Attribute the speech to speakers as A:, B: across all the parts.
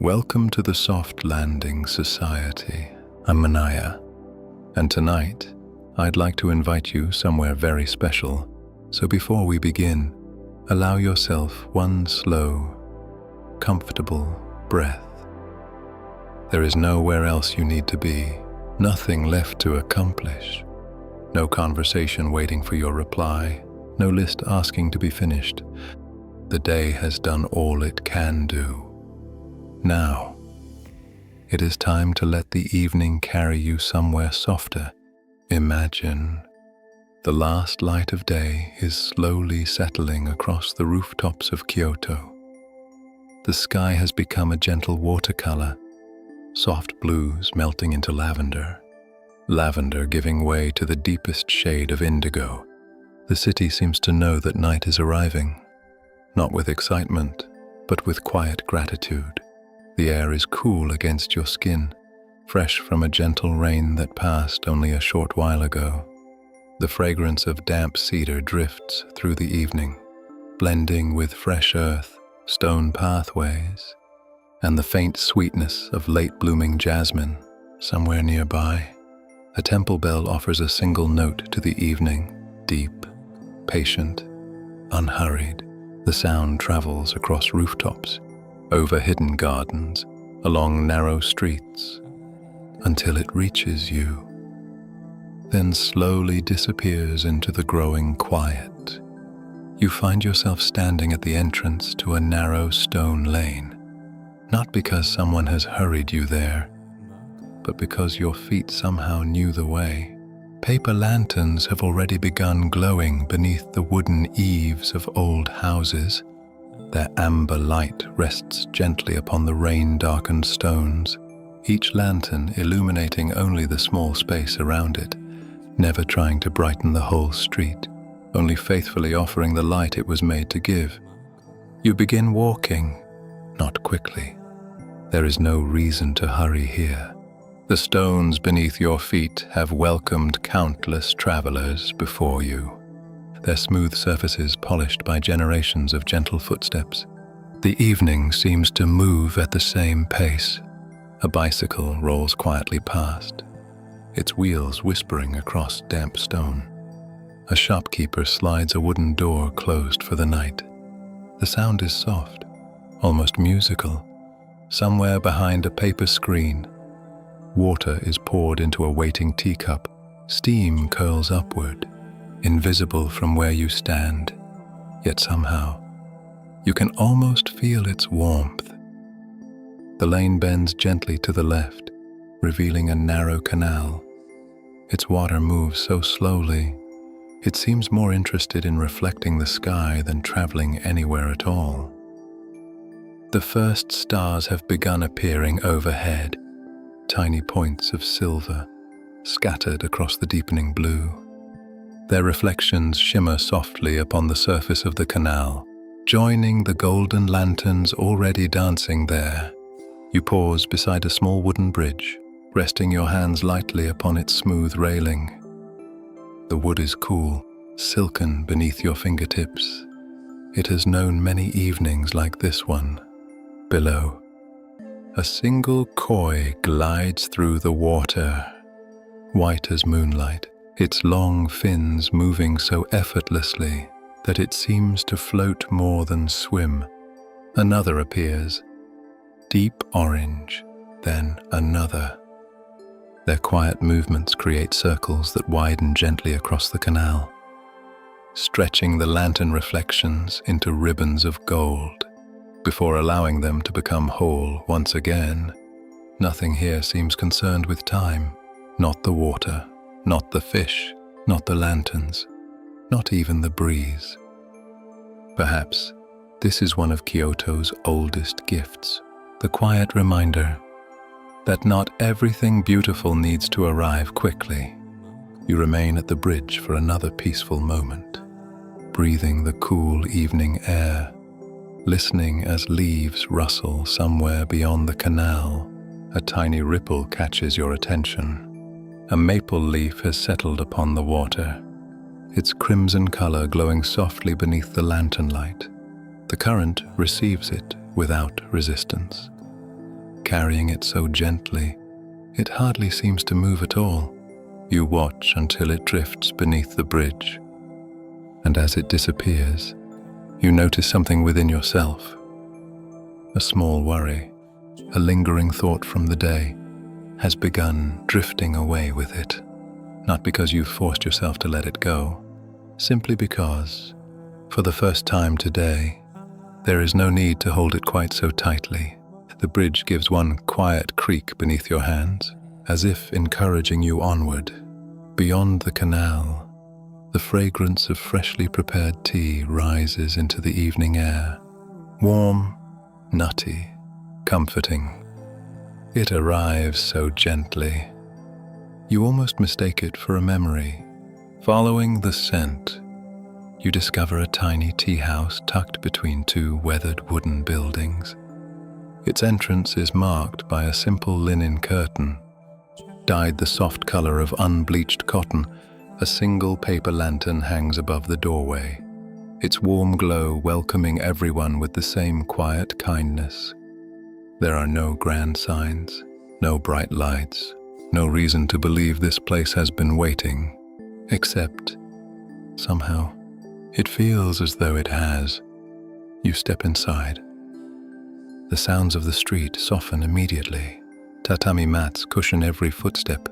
A: Welcome to the Soft Landing Society. I'm Manaia, and tonight I'd like to invite you somewhere very special. So before we begin, allow yourself one slow, comfortable breath. There is nowhere else you need to be, nothing left to accomplish, no conversation waiting for your reply, no list asking to be finished. The day has done all it can do. Now, it is time to let the evening carry you somewhere softer. Imagine the last light of day is slowly settling across the rooftops of Kyoto. The sky has become a gentle watercolor, soft blues melting into lavender, lavender giving way to the deepest shade of indigo. The city seems to know that night is arriving, not with excitement, but with quiet gratitude. The air is cool against your skin, fresh from a gentle rain that passed only a short while ago. The fragrance of damp cedar drifts through the evening, blending with fresh earth, stone pathways, and the faint sweetness of late-blooming jasmine somewhere nearby. A temple bell offers a single note to the evening, deep, patient, unhurried. The sound travels across rooftops, over hidden gardens, along narrow streets, until it reaches you, then slowly disappears into the growing quiet. You find yourself standing at the entrance to a narrow stone lane, not because someone has hurried you there, but because your feet somehow knew the way. Paper lanterns have already begun glowing beneath the wooden eaves of old houses. Their amber light rests gently upon the rain-darkened stones, each lantern illuminating only the small space around it, never trying to brighten the whole street, only faithfully offering the light it was made to give. You begin walking, not quickly. There is no reason to hurry here. The stones beneath your feet have welcomed countless travelers before you, their smooth surfaces polished by generations of gentle footsteps. The evening seems to move at the same pace. A bicycle rolls quietly past, its wheels whispering across damp stone. A shopkeeper slides a wooden door closed for the night. The sound is soft, almost musical. Somewhere behind a paper screen, water is poured into a waiting teacup. Steam curls upward, invisible from where you stand, yet somehow you can almost feel its warmth. The lane bends gently to the left, revealing a narrow canal. Its water moves so slowly, it seems more interested in reflecting the sky than traveling anywhere at all. The first stars have begun appearing overhead, tiny points of silver scattered across the deepening blue. Their reflections shimmer softly upon the surface of the canal, joining the golden lanterns already dancing there. You pause beside a small wooden bridge, resting your hands lightly upon its smooth railing. The wood is cool, silken beneath your fingertips. It has known many evenings like this one. Below, a single koi glides through the water, white as moonlight, its long fins moving so effortlessly that it seems to float more than swim. Another appears, deep orange, then another. Their quiet movements create circles that widen gently across the canal, stretching the lantern reflections into ribbons of gold. Before allowing them to become whole once again, nothing here seems concerned with time. Not the water, not the fish, not the lanterns, not even the breeze. Perhaps this is one of Kyoto's oldest gifts, the quiet reminder that not everything beautiful needs to arrive quickly. You remain at the bridge for another peaceful moment, breathing the cool evening air, listening as leaves rustle somewhere beyond the canal. A tiny ripple catches your attention. A maple leaf has settled upon the water, its crimson color glowing softly beneath the lantern light. The current receives it without resistance. carrying it so gently, it hardly seems to move at all. You watch until it drifts beneath the bridge, and as it disappears, you notice something within yourself. A small worry, a lingering thought from the day, has begun drifting away with it. Not because you've forced yourself to let it go, simply because, for the first time today, there is no need to hold it quite so tightly. The bridge gives one quiet creak beneath your hands, as if encouraging you onward. Beyond the canal, the fragrance of freshly prepared tea rises into the evening air. Warm, nutty, comforting. It arrives so gently. You almost mistake it for a memory. Following the scent, you discover a tiny tea house tucked between two weathered wooden buildings. Its entrance is marked by a simple linen curtain, dyed the soft color of unbleached cotton. A single paper lantern hangs above the doorway, its warm glow welcoming everyone with the same quiet kindness. There are no grand signs, no bright lights, no reason to believe this place has been waiting, except, somehow, it feels as though it has. You step inside. The sounds of the street soften immediately. Tatami mats cushion every footstep.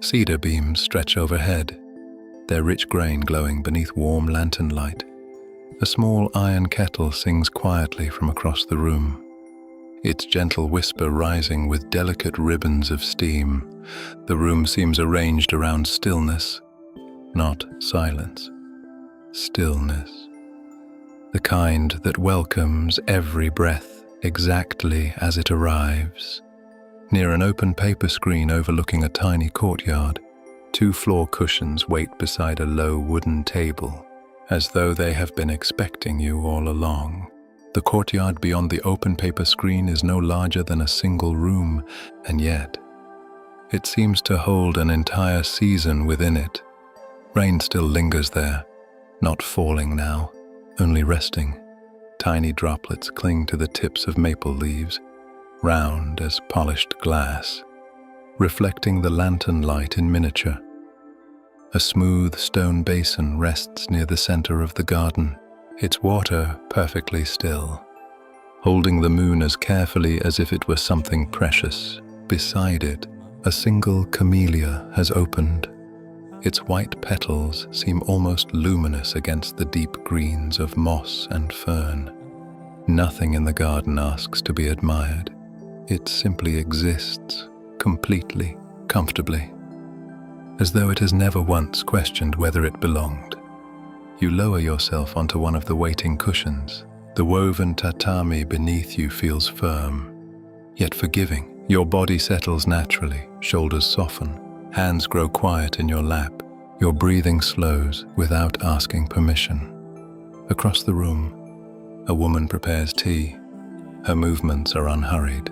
A: Cedar beams stretch overhead, their rich grain glowing beneath warm lantern light. A small iron kettle sings quietly from across the room, its gentle whisper rising with delicate ribbons of steam. The room seems arranged around stillness, not silence. Stillness. The kind that welcomes every breath exactly as it arrives. Near an open paper screen overlooking a tiny courtyard, two floor cushions wait beside a low wooden table, as though they have been expecting you all along. The courtyard beyond the open paper screen is no larger than a single room, and yet it seems to hold an entire season within it. Rain still lingers there, not falling now, only resting. Tiny droplets cling to the tips of maple leaves, round as polished glass, reflecting the lantern light in miniature. A smooth stone basin rests near the center of the garden, its water perfectly still, holding the moon as carefully as if it were something precious. Beside it, a single camellia has opened. Its white petals seem almost luminous against the deep greens of moss and fern. Nothing in the garden asks to be admired. It simply exists, completely, comfortably, as though it has never once questioned whether it belonged. You lower yourself onto one of the waiting cushions. The woven tatami beneath you feels firm, yet forgiving. Your body settles naturally, shoulders soften, hands grow quiet in your lap. Your breathing slows without asking permission. Across the room, a woman prepares tea. Her movements are unhurried,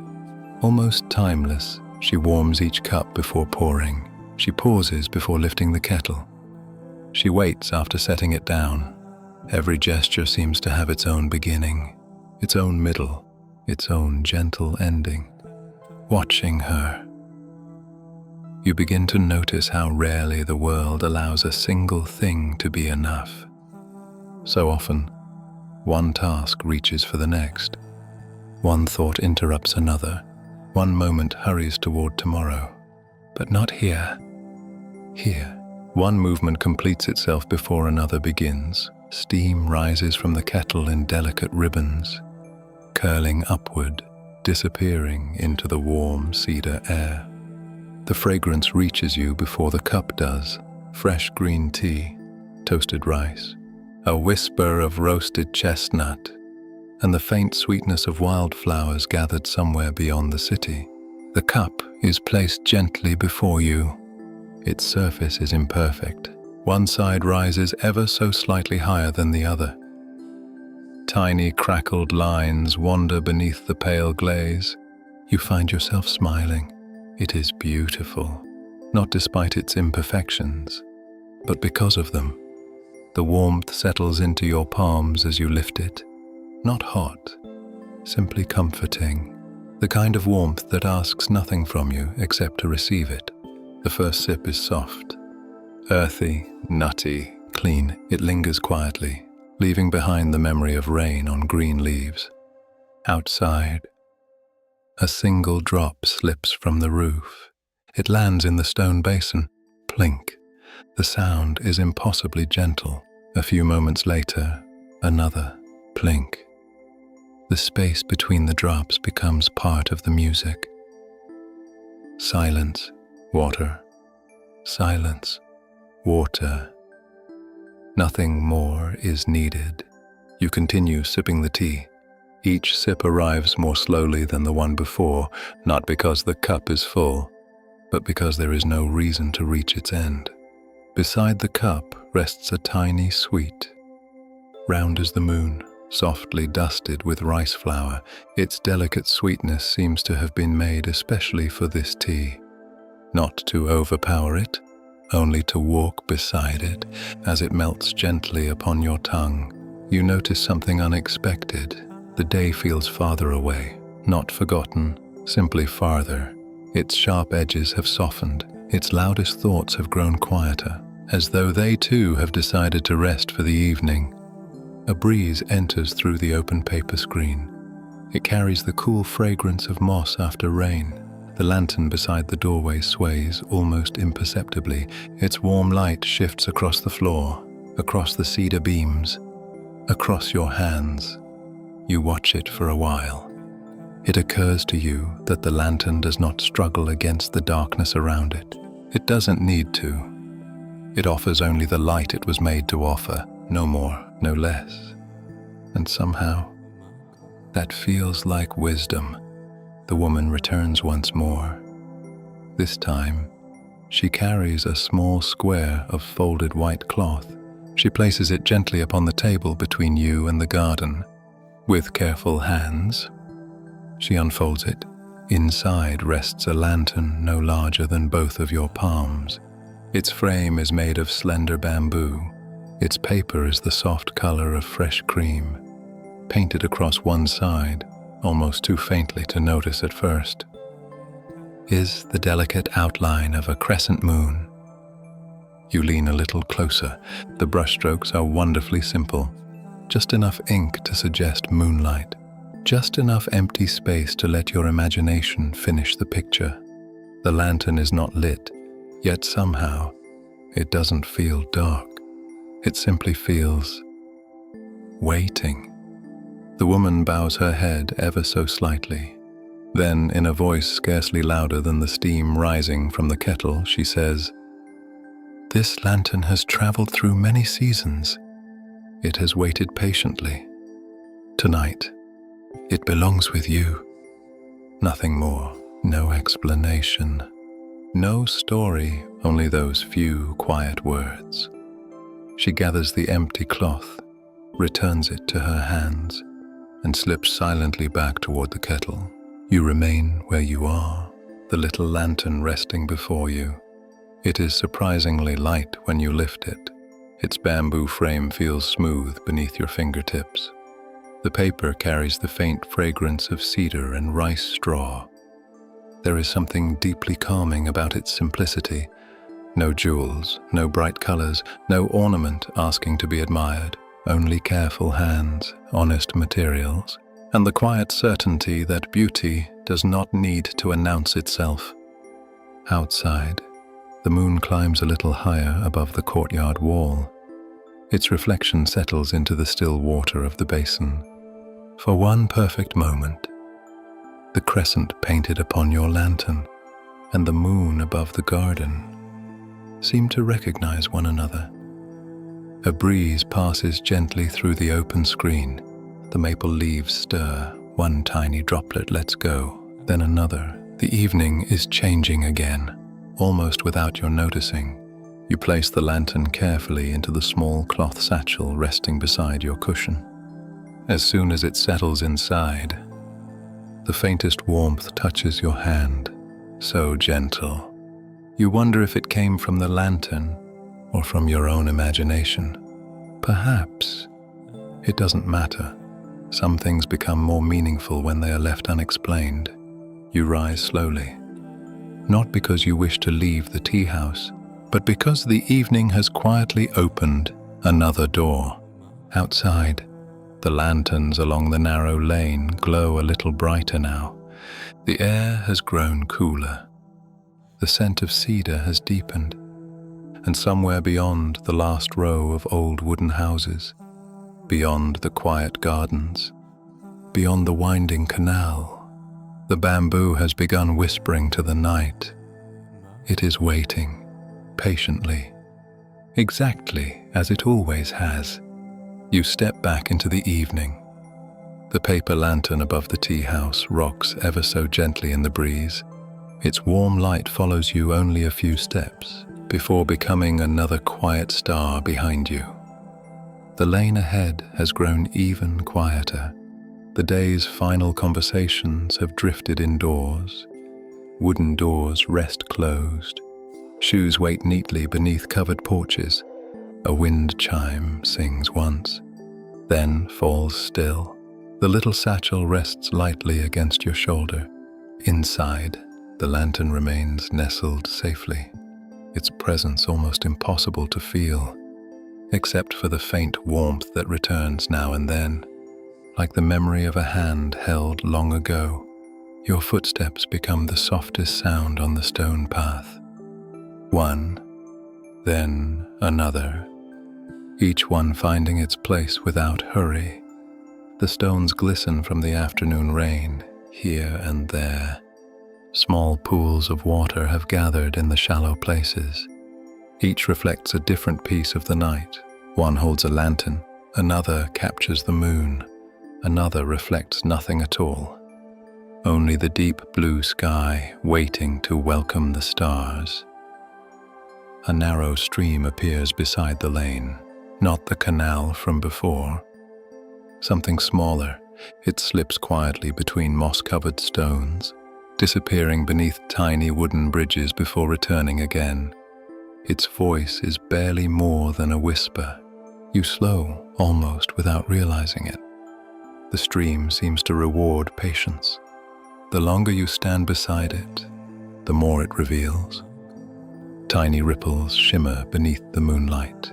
A: almost timeless. She warms each cup before pouring. She pauses before lifting the kettle. She waits after setting it down. Every gesture seems to have its own beginning, its own middle, its own gentle ending. Watching her, you begin to notice how rarely the world allows a single thing to be enough. So often, one task reaches for the next. One thought interrupts another. One moment hurries toward tomorrow. But not here. Here, one movement completes itself before another begins. Steam rises from the kettle in delicate ribbons, curling upward, disappearing into the warm cedar air. The fragrance reaches you before the cup does. Fresh green tea, toasted rice, a whisper of roasted chestnut, and the faint sweetness of wildflowers gathered somewhere beyond the city. The cup is placed gently before you. Its surface is imperfect. One side rises ever so slightly higher than the other. Tiny crackled lines wander beneath the pale glaze. You find yourself smiling. It is beautiful, not despite its imperfections, but because of them. The warmth settles into your palms as you lift it. Not hot, simply comforting. The kind of warmth that asks nothing from you except to receive it. The first sip is soft, earthy, nutty, clean. It lingers quietly, leaving behind the memory of rain on green leaves. Outside, a single drop slips from the roof. It lands in the stone basin. Plink. The sound is impossibly gentle. A few moments later, another plink. The space between the drops becomes part of the music. Silence, water. Silence, water. Nothing more is needed. You continue sipping the tea. Each sip arrives more slowly than the one before, not because the cup is full, but because there is no reason to reach its end. Beside the cup rests a tiny sweet. Round as the moon, softly dusted with rice flour, its delicate sweetness seems to have been made especially for this tea. Not to overpower it, only to walk beside it as it melts gently upon your tongue. You notice something unexpected. The day feels farther away, not forgotten, simply farther. Its sharp edges have softened, its loudest thoughts have grown quieter, as though they too have decided to rest for the evening. A breeze enters through the open paper screen. It carries the cool fragrance of moss after rain. The lantern beside the doorway sways almost imperceptibly. Its warm light shifts across the floor, across the cedar beams, across your hands. You watch it for a while. It occurs to you that the lantern does not struggle against the darkness around it. It doesn't need to. It offers only the light it was made to offer, no more, no less. And somehow, that feels like wisdom. The woman returns once more. This time, she carries a small square of folded white cloth. She places it gently upon the table between you and the garden. With careful hands, she unfolds it. Inside rests a lantern no larger than both of your palms. Its frame is made of slender bamboo. Its paper is the soft color of fresh cream, painted across one side, almost too faintly to notice at first, is the delicate outline of a crescent moon. You lean a little closer. The brushstrokes are wonderfully simple. Just enough ink to suggest moonlight. Just enough empty space to let your imagination finish the picture. The lantern is not lit, yet somehow it doesn't feel dark. It simply feels waiting. The woman bows her head ever so slightly. Then, in a voice scarcely louder than the steam rising from the kettle, she says, "This lantern has traveled through many seasons. It has waited patiently. Tonight, it belongs with you. Nothing more, no explanation, no story, only those few quiet words." She gathers the empty cloth, returns it to her hands, and slips silently back toward the kettle. You remain where you are, the little lantern resting before you. It is surprisingly light when you lift it. Its bamboo frame feels smooth beneath your fingertips. The paper carries the faint fragrance of cedar and rice straw. There is something deeply calming about its simplicity. No jewels, no bright colors, no ornament asking to be admired, only careful hands, honest materials, and the quiet certainty that beauty does not need to announce itself. Outside, the moon climbs a little higher above the courtyard wall. Its reflection settles into the still water of the basin. For one perfect moment, the crescent painted upon your lantern and the moon above the garden seem to recognize one another. A breeze passes gently through the open screen. The maple leaves stir. One tiny droplet lets go, then another. The evening is changing again, almost without your noticing. You place the lantern carefully into the small cloth satchel resting beside your cushion. As soon as it settles inside, the faintest warmth touches your hand, so gentle. You wonder if it came from the lantern or from your own imagination. Perhaps. It doesn't matter. Some things become more meaningful when they are left unexplained. You rise slowly, not because you wish to leave the tea house, but because the evening has quietly opened another door. Outside, the lanterns along the narrow lane glow a little brighter now. The air has grown cooler. The scent of cedar has deepened, and somewhere beyond the last row of old wooden houses, beyond the quiet gardens, beyond the winding canal, the bamboo has begun whispering to the night. It is waiting, patiently, exactly as it always has. You step back into the evening. The paper lantern above the tea house rocks ever so gently in the breeze. Its warm light follows you only a few steps before becoming another quiet star behind you. The lane ahead has grown even quieter. The day's final conversations have drifted indoors. Wooden doors rest closed. Shoes wait neatly beneath covered porches. A wind chime sings once, then falls still. The little satchel rests lightly against your shoulder. Inside, the lantern remains nestled safely, its presence almost impossible to feel, except for the faint warmth that returns now and then. Like the memory of a hand held long ago, your footsteps become the softest sound on the stone path. One, then another, each one finding its place without hurry. The stones glisten from the afternoon rain, here and there. Small pools of water have gathered in the shallow places. Each reflects a different piece of the night. One holds a lantern, another captures the moon. Another reflects nothing at all, only the deep blue sky waiting to welcome the stars. A narrow stream appears beside the lane, not the canal from before. Something smaller, it slips quietly between moss-covered stones, disappearing beneath tiny wooden bridges before returning again. Its voice is barely more than a whisper. You slow, almost without realizing it. The stream seems to reward patience. The longer you stand beside it, the more it reveals. Tiny ripples shimmer beneath the moonlight.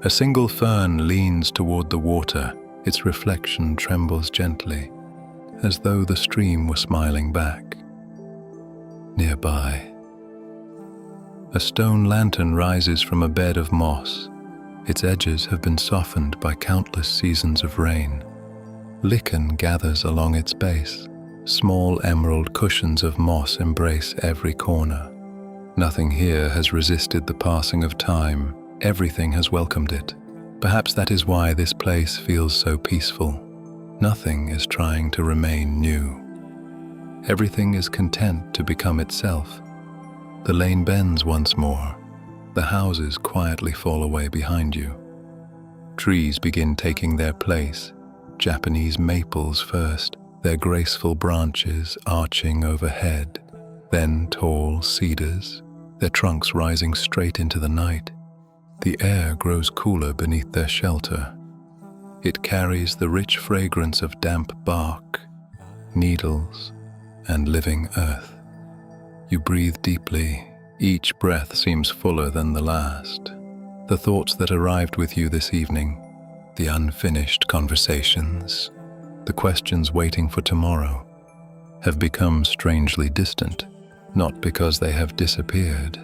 A: A single fern leans toward the water. Its reflection trembles gently, as though the stream were smiling back. Nearby, a stone lantern rises from a bed of moss. Its edges have been softened by countless seasons of rain. Lichen gathers along its base. Small emerald cushions of moss embrace every corner. Nothing here has resisted the passing of time. Everything has welcomed it. Perhaps that is why this place feels so peaceful. Nothing is trying to remain new. Everything is content to become itself. The lane bends once more. The houses quietly fall away behind you. Trees begin taking their place. Japanese maples first, their graceful branches arching overhead, then tall cedars, their trunks rising straight into the night. The air grows cooler beneath their shelter. It carries the rich fragrance of damp bark, needles, and living earth. You breathe deeply. Each breath seems fuller than the last. The thoughts that arrived with you this evening, the unfinished conversations, the questions waiting for tomorrow, have become strangely distant, not because they have disappeared,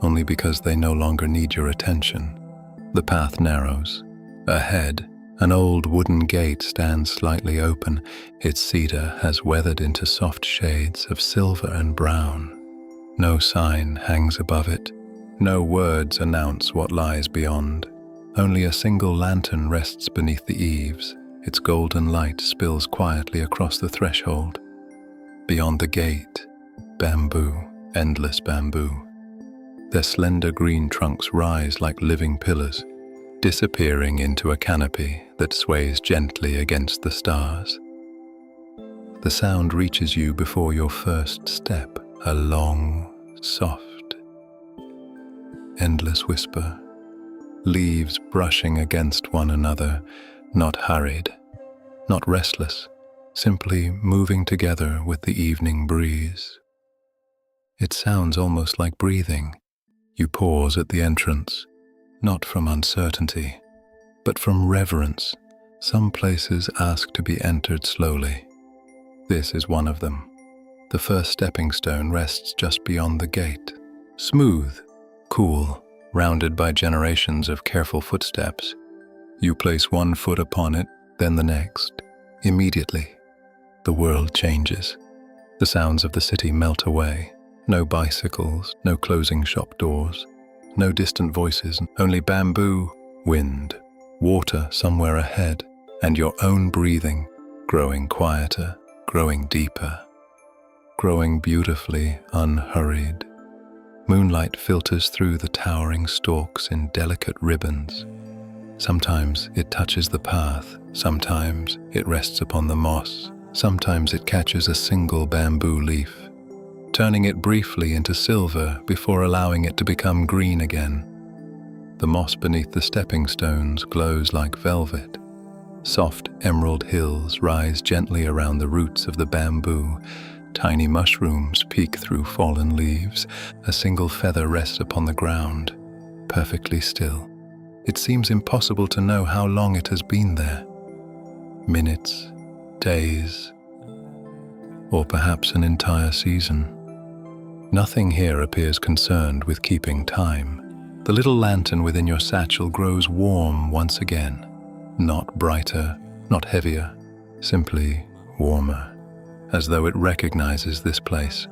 A: only because they no longer need your attention. The path narrows. Ahead, an old wooden gate stands slightly open. Its cedar has weathered into soft shades of silver and brown. No sign hangs above it. No words announce what lies beyond. Only a single lantern rests beneath the eaves. Its golden light spills quietly across the threshold. Beyond the gate, bamboo, endless bamboo. Their slender green trunks rise like living pillars, disappearing into a canopy that sways gently against the stars. The sound reaches you before your first step, a long, soft, endless whisper. Leaves brushing against one another, not hurried, not restless, simply moving together with the evening breeze. It sounds almost like breathing. You pause at the entrance, not from uncertainty, but from reverence. Some places ask to be entered slowly. This is one of them. The first stepping stone rests just beyond the gate. Smooth, cool, rounded by generations of careful footsteps. You place one foot upon it, then the next. Immediately, the world changes. The sounds of the city melt away. No bicycles, no closing shop doors, no distant voices, only bamboo, wind, water somewhere ahead, and your own breathing, growing quieter, growing deeper, growing beautifully unhurried. Moonlight filters through the towering stalks in delicate ribbons. Sometimes it touches the path, sometimes it rests upon the moss, sometimes it catches a single bamboo leaf, turning it briefly into silver before allowing it to become green again. The moss beneath the stepping stones glows like velvet. Soft emerald hills rise gently around the roots of the bamboo. Tiny mushrooms peek through fallen leaves. A single feather rests upon the ground, perfectly still. It seems impossible to know how long it has been there. Minutes, days, or perhaps an entire season. Nothing here appears concerned with keeping time. The little lantern within your satchel grows warm once again. Not brighter, not heavier, simply warmer, as though it recognizes this place,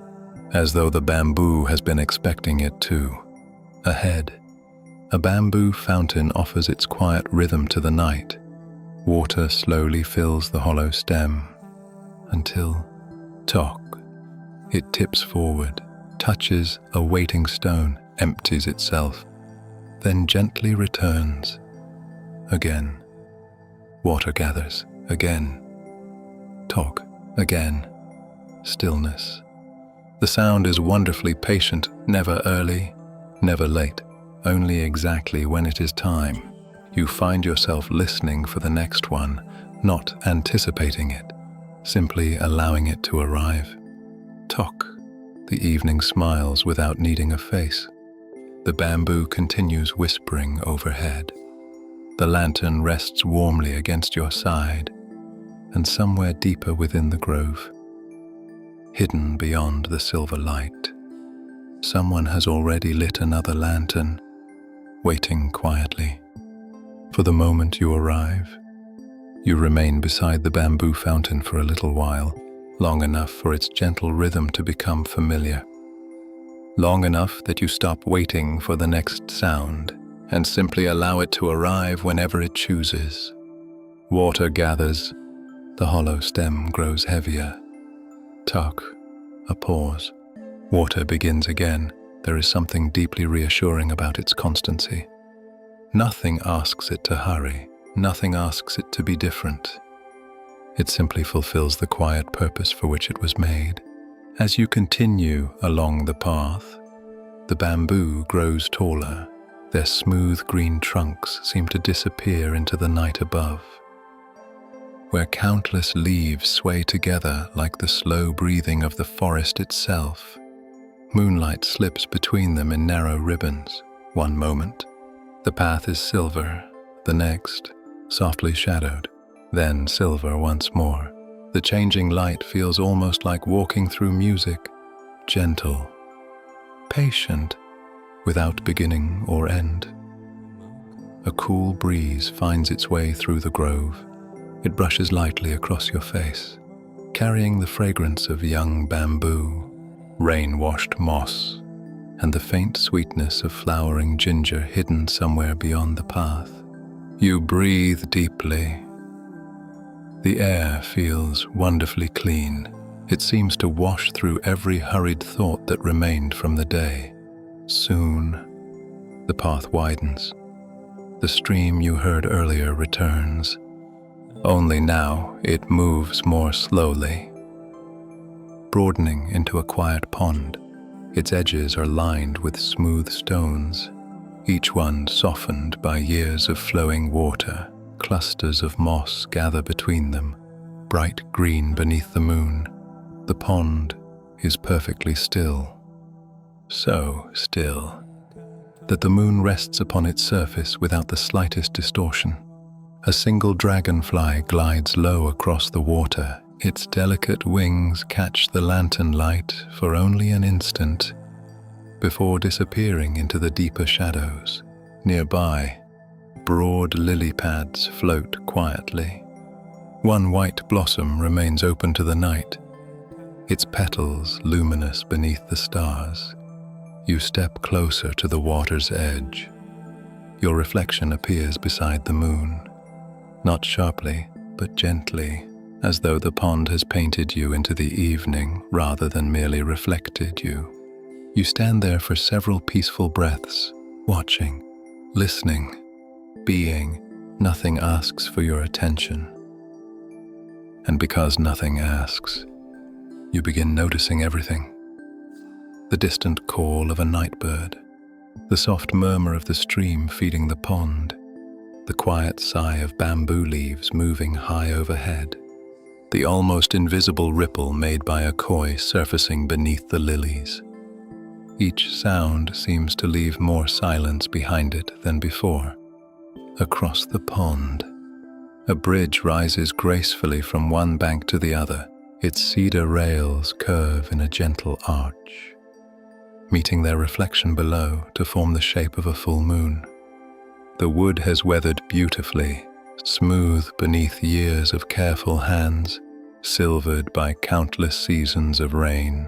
A: as though the bamboo has been expecting it too. Ahead, a bamboo fountain offers its quiet rhythm to the night. Water slowly fills the hollow stem, until, tock, it tips forward, touches a waiting stone, empties itself, then gently returns. Again. Water gathers, again. Talk, again. Stillness. The sound is wonderfully patient, never early, never late, only exactly when it is time. You find yourself listening for the next one, not anticipating it, simply allowing it to arrive. Talk. The evening smiles without needing a face. The bamboo continues whispering overhead. The lantern rests warmly against your side, and somewhere deeper within the grove, hidden beyond the silver light, someone has already lit another lantern, waiting quietly. For the moment you arrive, you remain beside the bamboo fountain for a little while, long enough for its gentle rhythm to become familiar. Long enough that you stop waiting for the next sound and simply allow it to arrive whenever it chooses. Water gathers, the hollow stem grows heavier. Tuck, a pause. Water begins again. There is something deeply reassuring about its constancy. Nothing asks it to hurry, nothing asks it to be different. It simply fulfills the quiet purpose for which it was made. As you continue along the path, the bamboo grows taller. Their smooth green trunks seem to disappear into the night above, where countless leaves sway together like the slow breathing of the forest itself. Moonlight slips between them in narrow ribbons. One moment, the path is silver, the next, softly shadowed, then silver once more. The changing light feels almost like walking through music, gentle, patient, without beginning or end. A cool breeze finds its way through the grove. It brushes lightly across your face, carrying the fragrance of young bamboo, rain-washed moss, and the faint sweetness of flowering ginger hidden somewhere beyond the path. You breathe deeply. The air feels wonderfully clean. It seems to wash through every hurried thought that remained from the day. Soon, the path widens. The stream you heard earlier returns. Only now it moves more slowly, broadening into a quiet pond. Its edges are lined with smooth stones, each one softened by years of flowing water. Clusters of moss gather between them, bright green beneath the moon. The pond is perfectly still. So still that the moon rests upon its surface without the slightest distortion. A single dragonfly glides low across the water. Its delicate wings catch the lantern light for only an instant before disappearing into the deeper shadows. Nearby, broad lily pads float quietly. One white blossom remains open to the night, its petals luminous beneath the stars. You step closer to the water's edge. Your reflection appears beside the moon, not sharply, but gently, as though the pond has painted you into the evening rather than merely reflected you. You stand there for several peaceful breaths, watching, listening, being. Nothing asks for your attention. And because nothing asks, you begin noticing everything. The distant call of a night bird, the soft murmur of the stream feeding the pond, the quiet sigh of bamboo leaves moving high overhead, the almost invisible ripple made by a koi surfacing beneath the lilies. Each sound seems to leave more silence behind it than before. Across the pond, a bridge rises gracefully from one bank to the other. Its cedar rails curve in a gentle arch, meeting their reflection below to form the shape of a full moon. The wood has weathered beautifully, smooth beneath years of careful hands, silvered by countless seasons of rain.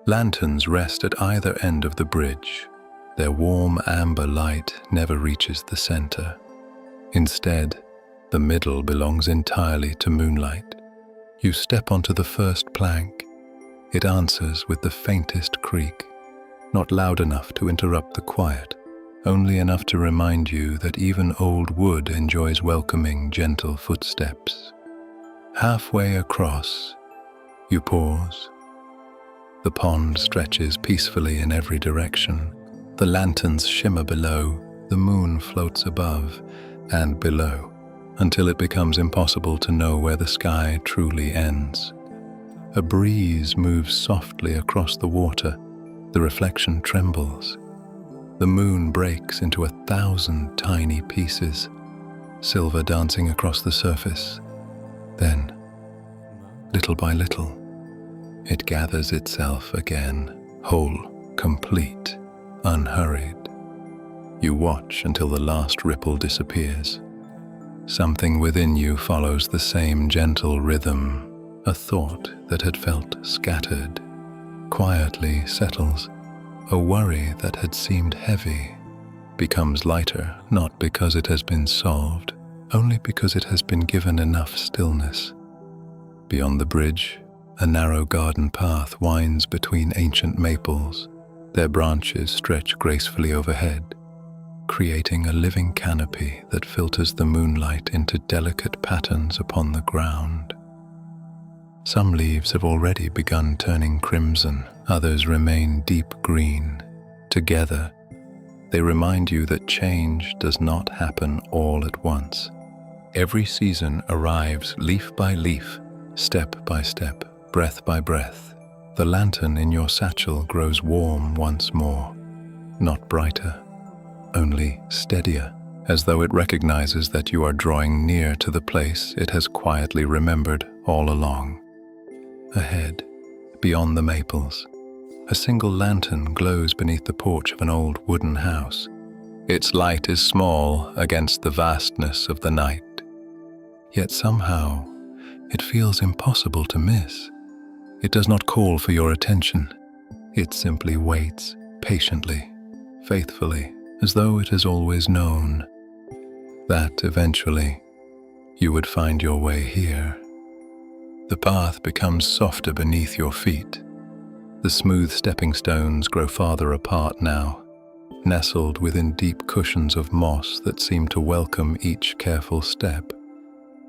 A: Lanterns rest at either end of the bridge. Their warm amber light never reaches the center. Instead, the middle belongs entirely to moonlight. You step onto the first plank. It answers with the faintest creak, not loud enough to interrupt the quiet, only enough to remind you that even old wood enjoys welcoming, gentle footsteps. Halfway across, you pause. The pond stretches peacefully in every direction. The lanterns shimmer below, the moon floats above and below, until it becomes impossible to know where the sky truly ends. A breeze moves softly across the water. The reflection trembles. The moon breaks into 1,000 tiny pieces, silver dancing across the surface. Then, little by little, it gathers itself again, whole, complete, unhurried. You watch until the last ripple disappears. Something within you follows the same gentle rhythm. A thought that had felt scattered quietly settles. A worry that had seemed heavy becomes lighter, not because it has been solved, only because it has been given enough stillness. Beyond the bridge, a narrow garden path winds between ancient maples. Their branches stretch gracefully overhead, creating a living canopy that filters the moonlight into delicate patterns upon the ground. Some leaves have already begun turning crimson, others remain deep green. Together, they remind you that change does not happen all at once. Every season arrives leaf by leaf, step by step, breath by breath. The lantern in your satchel grows warm once more, not brighter, only steadier, as though it recognizes that you are drawing near to the place it has quietly remembered all along. Ahead, beyond the maples, a single lantern glows beneath the porch of an old wooden house. Its light is small against the vastness of the night, yet somehow it feels impossible to miss. It does not call for your attention. It simply waits patiently, faithfully, as though it has always known that eventually you would find your way here. The path becomes softer beneath your feet. The smooth stepping stones grow farther apart now, nestled within deep cushions of moss that seem to welcome each careful step.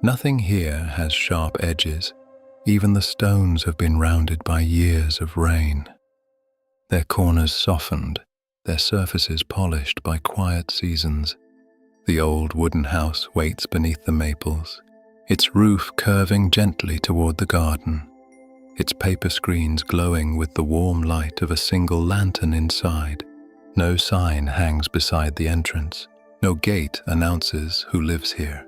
A: Nothing here has sharp edges. Even the stones have been rounded by years of rain. Their corners softened, their surfaces polished by quiet seasons. The old wooden house waits beneath the maples, its roof curving gently toward the garden, its paper screens glowing with the warm light of a single lantern inside. No sign hangs beside the entrance. No gate announces who lives here.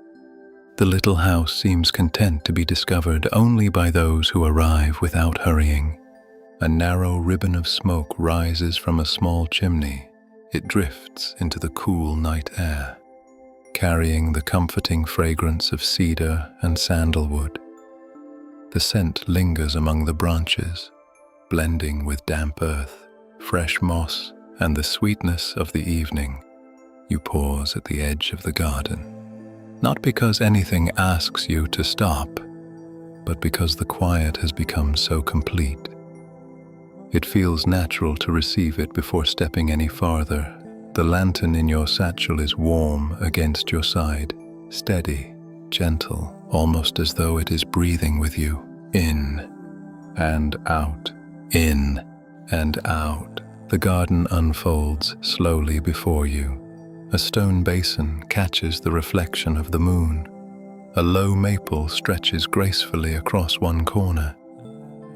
A: The little house seems content to be discovered only by those who arrive without hurrying. A narrow ribbon of smoke rises from a small chimney. It drifts into the cool night air, carrying the comforting fragrance of cedar and sandalwood. The scent lingers among the branches, blending with damp earth, fresh moss, and the sweetness of the evening. You pause at the edge of the garden, not because anything asks you to stop, but because the quiet has become so complete. It feels natural to receive it before stepping any farther. The lantern in your satchel is warm against your side, steady, gentle, almost as though it is breathing with you. In and out, in and out. The garden unfolds slowly before you. A stone basin catches the reflection of the moon. A low maple stretches gracefully across one corner,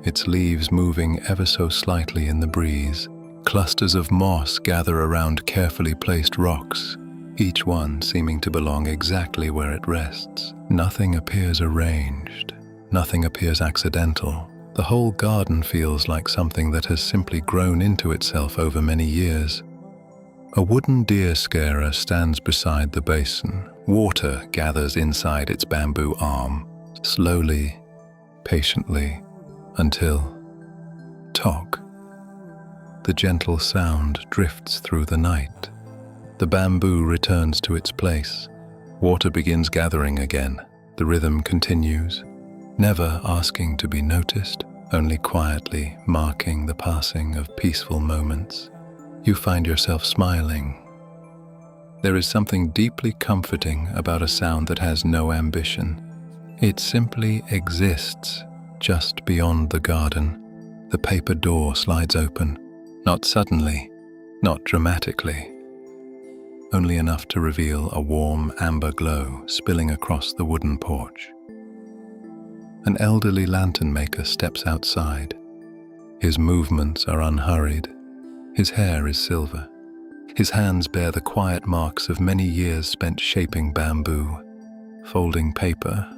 A: its leaves moving ever so slightly in the breeze. Clusters of moss gather around carefully placed rocks, each one seeming to belong exactly where it rests. Nothing appears arranged, nothing appears accidental. The whole garden feels like something that has simply grown into itself over many years. A wooden deer scarer stands beside the basin. Water gathers inside its bamboo arm, slowly, patiently, until tock. The gentle sound drifts through the night. The bamboo returns to its place. Water begins gathering again. The rhythm continues, never asking to be noticed, only quietly marking the passing of peaceful moments. You find yourself smiling. There is something deeply comforting about a sound that has no ambition. It simply exists just beyond the garden. The paper door slides open, not suddenly, not dramatically, only enough to reveal a warm amber glow spilling across the wooden porch. An elderly lantern maker steps outside. His movements are unhurried. His hair is silver. His hands bear the quiet marks of many years spent shaping bamboo, folding paper,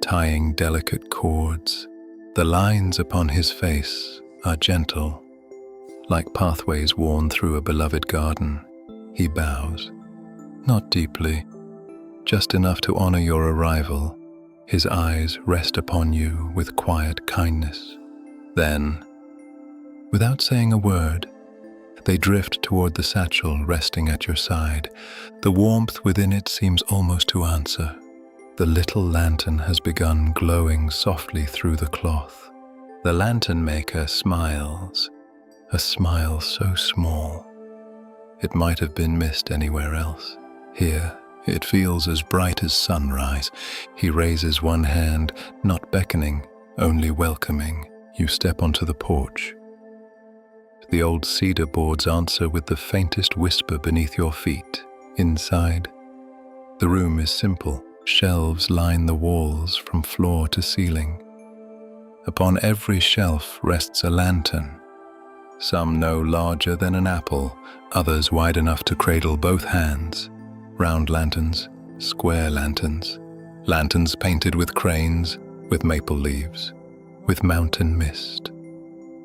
A: tying delicate cords. The lines upon his face are gentle, like pathways worn through a beloved garden. He bows, not deeply, just enough to honor your arrival. His eyes rest upon you with quiet kindness. Then, without saying a word, they drift toward the satchel resting at your side. The warmth within it seems almost to answer. The little lantern has begun glowing softly through the cloth. The lantern maker smiles, a smile so small it might have been missed anywhere else. Here, it feels as bright as sunrise. He raises one hand, not beckoning, only welcoming. You step onto the porch. The old cedar boards answer with the faintest whisper beneath your feet. Inside, the room is simple. Shelves line the walls from floor to ceiling. Upon every shelf rests a lantern, some no larger than an apple, others wide enough to cradle both hands. Round lanterns, square lanterns, lanterns painted with cranes, with maple leaves, with mountain mist,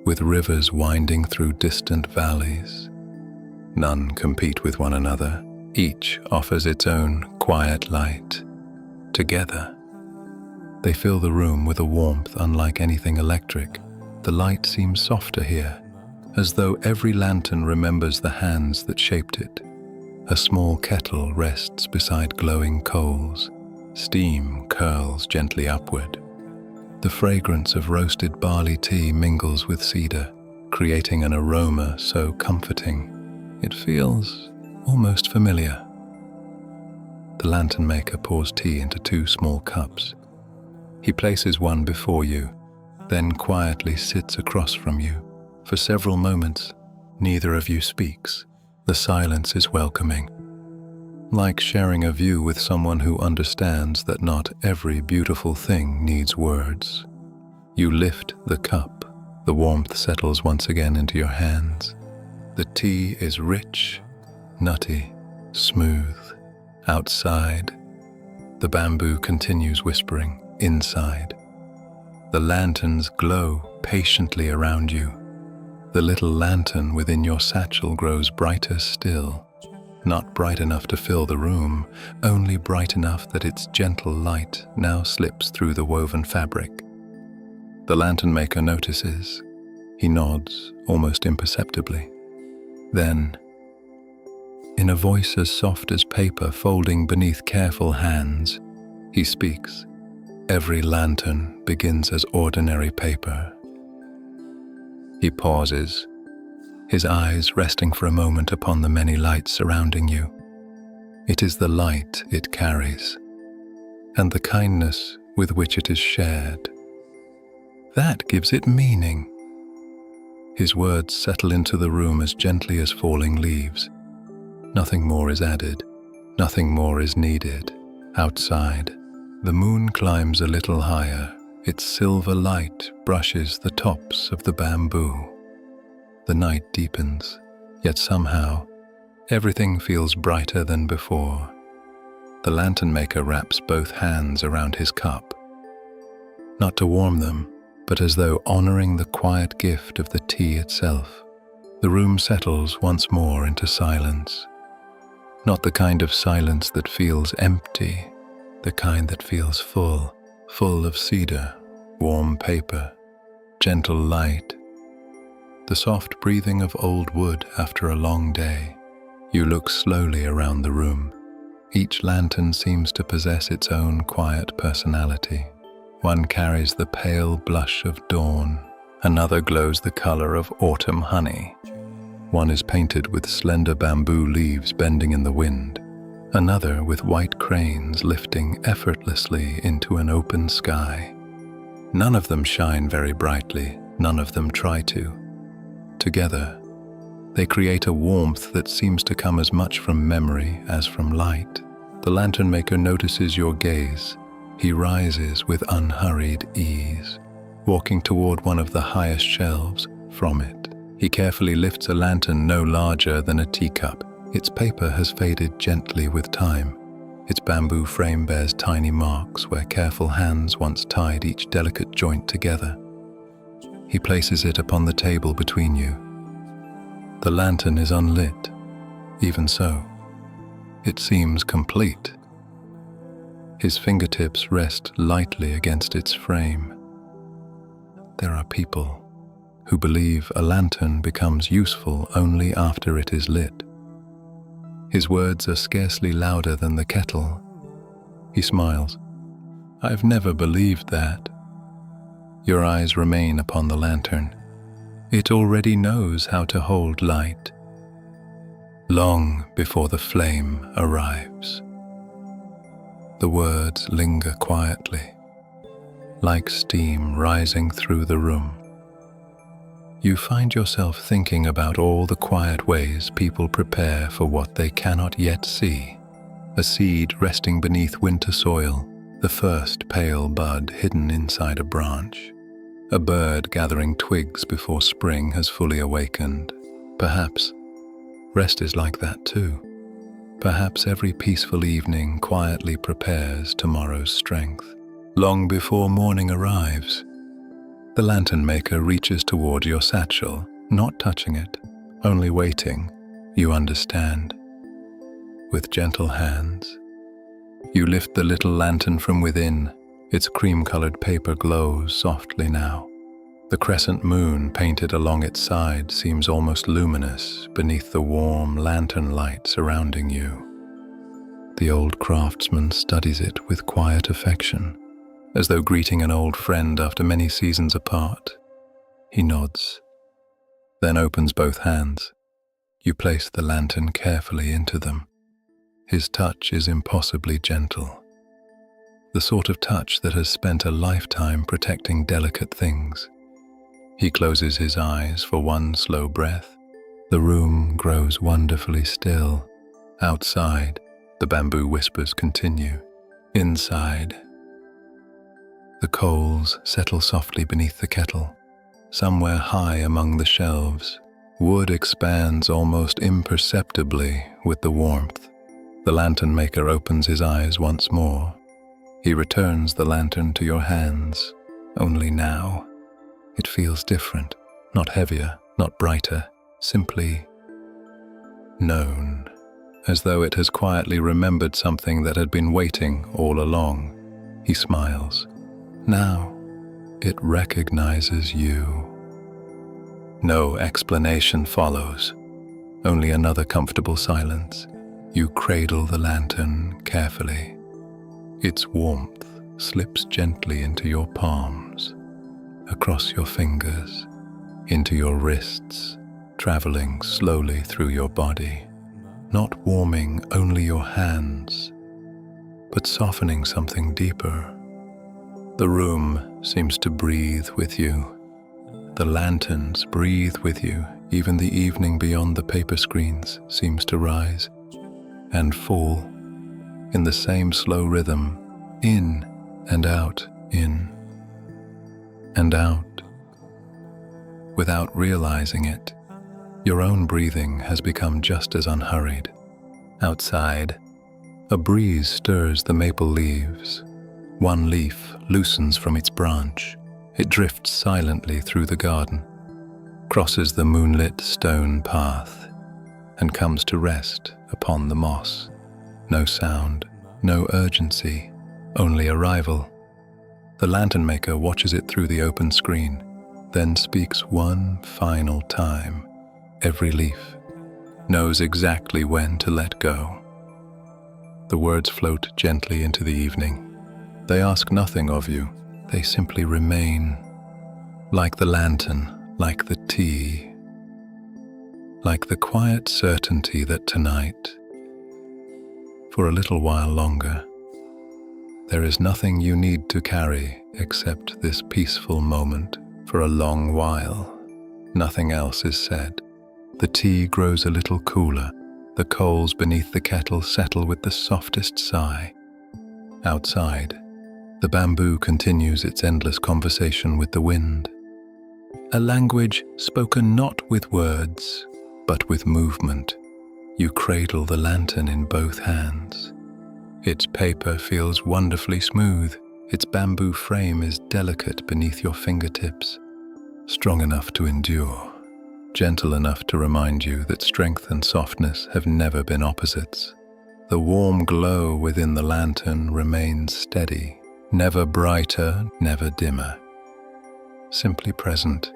A: with rivers winding through distant valleys. None compete with one another. Each offers its own quiet light. Together, they fill the room with a warmth unlike anything electric. The light seems softer here, as though every lantern remembers the hands that shaped it. A small kettle rests beside glowing coals. Steam curls gently upward. The fragrance of roasted barley tea mingles with cedar, creating an aroma so comforting. It feels almost familiar. The lantern maker pours tea into 2 small cups. He places one before you, then quietly sits across from you. For several moments, neither of you speaks. The silence is welcoming. like sharing a view with someone who understands that not every beautiful thing needs words. You lift the cup. The warmth settles once again into your hands. The tea is rich, nutty, smooth. Outside, the bamboo continues whispering. Inside, the lanterns glow patiently around you. The little lantern within your satchel grows brighter still. Not bright enough to fill the room, only bright enough that its gentle light now slips through the woven fabric. The lantern maker notices. He nods, almost imperceptibly. Then, in a voice as soft as paper folding beneath careful hands, he speaks. Every lantern begins as ordinary paper. He pauses, his eyes resting for a moment upon the many lights surrounding you. It is the light it carries, and the kindness with which it is shared. That gives it meaning. His words settle into the room as gently as falling leaves. Nothing more is added, nothing more is needed. Outside, the moon climbs a little higher. Its silver light brushes the tops of the bamboo. The night deepens, yet somehow, everything feels brighter than before. The lantern maker wraps both hands around his cup. Not to warm them, but as though honoring the quiet gift of the tea itself. The room settles once more into silence. Not the kind of silence that feels empty, the kind that feels full of cedar, warm paper, gentle light, the soft breathing of old wood after a long day. You look slowly around the room. Each lantern seems to possess its own quiet personality. One carries the pale blush of dawn, another glows the color of autumn honey. One is painted with slender bamboo leaves bending in the wind, another with white cranes lifting effortlessly into an open sky. None of them shine very brightly, none of them try to. Together, they create a warmth that seems to come as much from memory as from light. The lantern maker notices your gaze. He rises with unhurried ease, walking toward one of the highest shelves. From it, he carefully lifts a lantern no larger than a teacup. Its paper has faded gently with time. Its bamboo frame bears tiny marks where careful hands once tied each delicate joint together. He places it upon the table between you. The lantern is unlit. Even so, it seems complete. His fingertips rest lightly against its frame. There are people who believe a lantern becomes useful only after it is lit. His words are scarcely louder than the kettle. He smiles. I've never believed that. Your eyes remain upon the lantern. It already knows how to hold light, long before the flame arrives. The words linger quietly, like steam rising through the room. You find yourself thinking about all the quiet ways people prepare for what they cannot yet see. A seed resting beneath winter soil, the first pale bud hidden inside a branch. A bird gathering twigs before spring has fully awakened. Perhaps rest is like that too. Perhaps every peaceful evening quietly prepares tomorrow's strength. Long before morning arrives, the lantern maker reaches toward your satchel, not touching it, only waiting. You understand. With gentle hands, you lift the little lantern from within. Its cream-colored paper glows softly now. The crescent moon painted along its side seems almost luminous beneath the warm lantern light surrounding you. The old craftsman studies it with quiet affection, as though greeting an old friend after many seasons apart. He nods, then opens both hands. You place the lantern carefully into them. His touch is impossibly gentle, the sort of touch that has spent a lifetime protecting delicate things. He closes his eyes for one slow breath. The room grows wonderfully still. Outside, The bamboo whispers continue. Inside, the coals settle softly beneath the kettle. Somewhere high among the shelves, wood expands almost imperceptibly with the warmth. The lantern maker opens his eyes once more. He returns the lantern to your hands. Only now, it feels different, not heavier, not brighter, simply known, as though it has quietly remembered something that had been waiting all along. He smiles. Now, it recognizes you. No explanation follows, only another comfortable silence. You cradle the lantern carefully. Its warmth slips gently into your palms, across your fingers, into your wrists, traveling slowly through your body, not warming only your hands, but softening something deeper. The room seems to breathe with you. The lanterns breathe with you. Even the evening beyond the paper screens seems to rise and fall in the same slow rhythm, in and out, in and out. Without realizing it, your own breathing has become just as unhurried. Outside, a breeze stirs the maple leaves. One leaf loosens from its branch. It drifts silently through the garden, crosses the moonlit stone path, and comes to rest upon the moss. No sound, no urgency, only arrival. The lantern maker watches it through the open screen, then speaks one final time. Every leaf knows exactly when to let go. The words float gently into the evening. They ask nothing of you. They simply remain, like the lantern, like the tea, like the quiet certainty that tonight, for a little while longer, there is nothing you need to carry except this peaceful moment. For a long while, nothing else is said. The tea grows a little cooler. The coals beneath the kettle settle with the softest sigh. Outside, the bamboo continues its endless conversation with the wind. A language spoken not with words, but with movement. You cradle the lantern in both hands. Its paper feels wonderfully smooth. Its bamboo frame is delicate beneath your fingertips, strong enough to endure, gentle enough to remind you that strength and softness have never been opposites. The warm glow within the lantern remains steady, never brighter, never dimmer. Simply present,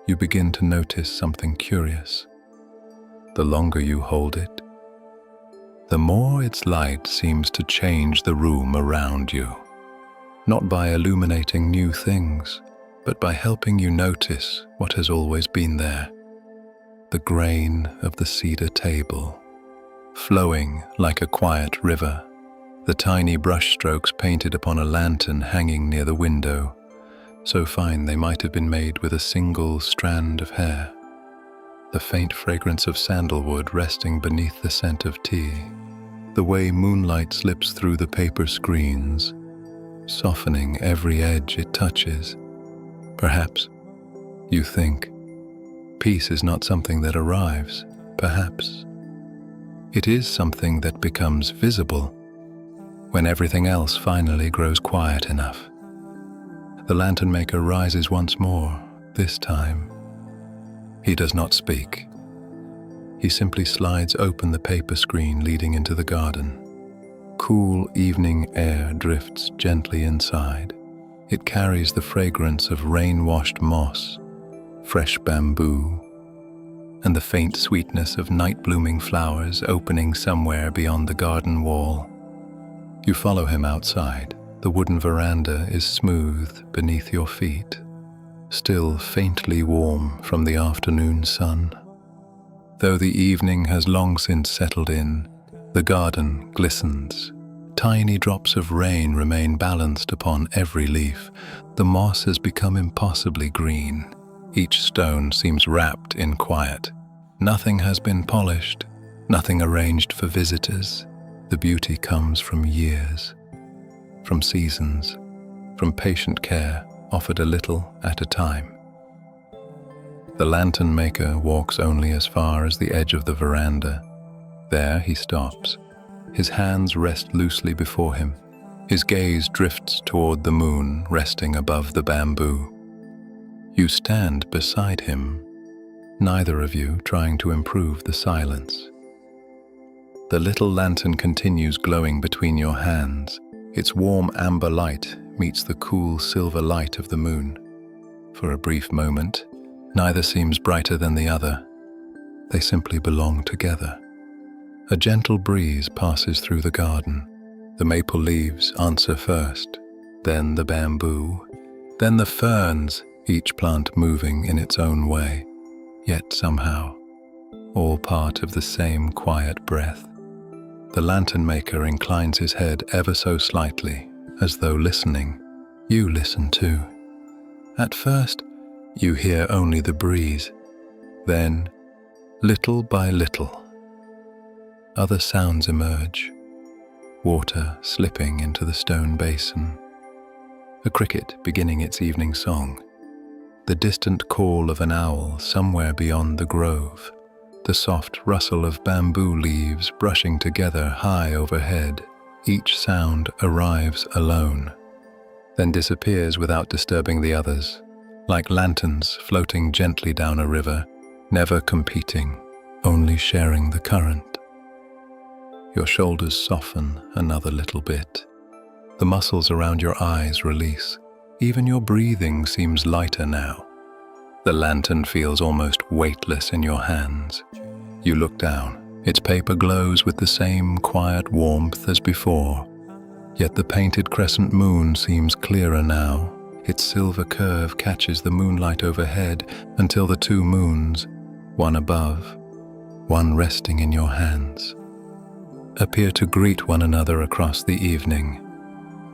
A: you begin to notice something curious. The longer you hold it, the more its light seems to change the room around you. Not by illuminating new things, but by helping you notice what has always been there. The grain of the cedar table, flowing like a quiet river. The tiny brushstrokes painted upon a lantern hanging near the window, so fine they might have been made with a single strand of hair. The faint fragrance of sandalwood resting beneath the scent of tea. The way moonlight slips through the paper screens, softening every edge it touches. Perhaps, you think, peace is not something that arrives. Perhaps it is something that becomes visible when everything else finally grows quiet enough. The lantern maker rises once more. This time, he does not speak. He simply slides open the paper screen leading into the garden. Cool evening air drifts gently inside. It carries the fragrance of rain-washed moss, fresh bamboo, and the faint sweetness of night-blooming flowers opening somewhere beyond the garden wall. You follow him outside. The wooden veranda is smooth beneath your feet, still faintly warm from the afternoon sun. Though the evening has long since settled in, the garden glistens. Tiny drops of rain remain balanced upon every leaf. The moss has become impossibly green. Each stone seems wrapped in quiet. Nothing has been polished, nothing arranged for visitors. The beauty comes from years, from seasons, from patient care offered a little at a time. The lantern maker walks only as far as the edge of the veranda. There he stops. His hands rest loosely before him. His gaze drifts toward the moon resting above the bamboo. You stand beside him, neither of you trying to improve the silence. The little lantern continues glowing between your hands. Its warm amber light meets the cool silver light of the moon. For a brief moment, neither seems brighter than the other. They simply belong together. A gentle breeze passes through the garden. The maple leaves answer first, then the bamboo, then the ferns, each plant moving in its own way, yet somehow, all part of the same quiet breath. The lantern maker inclines his head ever so slightly, as though listening. You listen too. At first, you hear only the breeze. Then, little by little, other sounds emerge. Water slipping into the stone basin. A cricket beginning its evening song. The distant call of an owl somewhere beyond the grove. The soft rustle of bamboo leaves brushing together high overhead. Each sound arrives alone, then disappears without disturbing the others, like lanterns floating gently down a river, never competing, only sharing the current. Your shoulders soften another little bit. The muscles around your eyes release. Even your breathing seems lighter now. The lantern feels almost weightless in your hands. You look down. Its paper glows with the same quiet warmth as before. Yet the painted crescent moon seems clearer now. Its silver curve catches the moonlight overhead until the two moons, one above, one resting in your hands, appear to greet one another across the evening.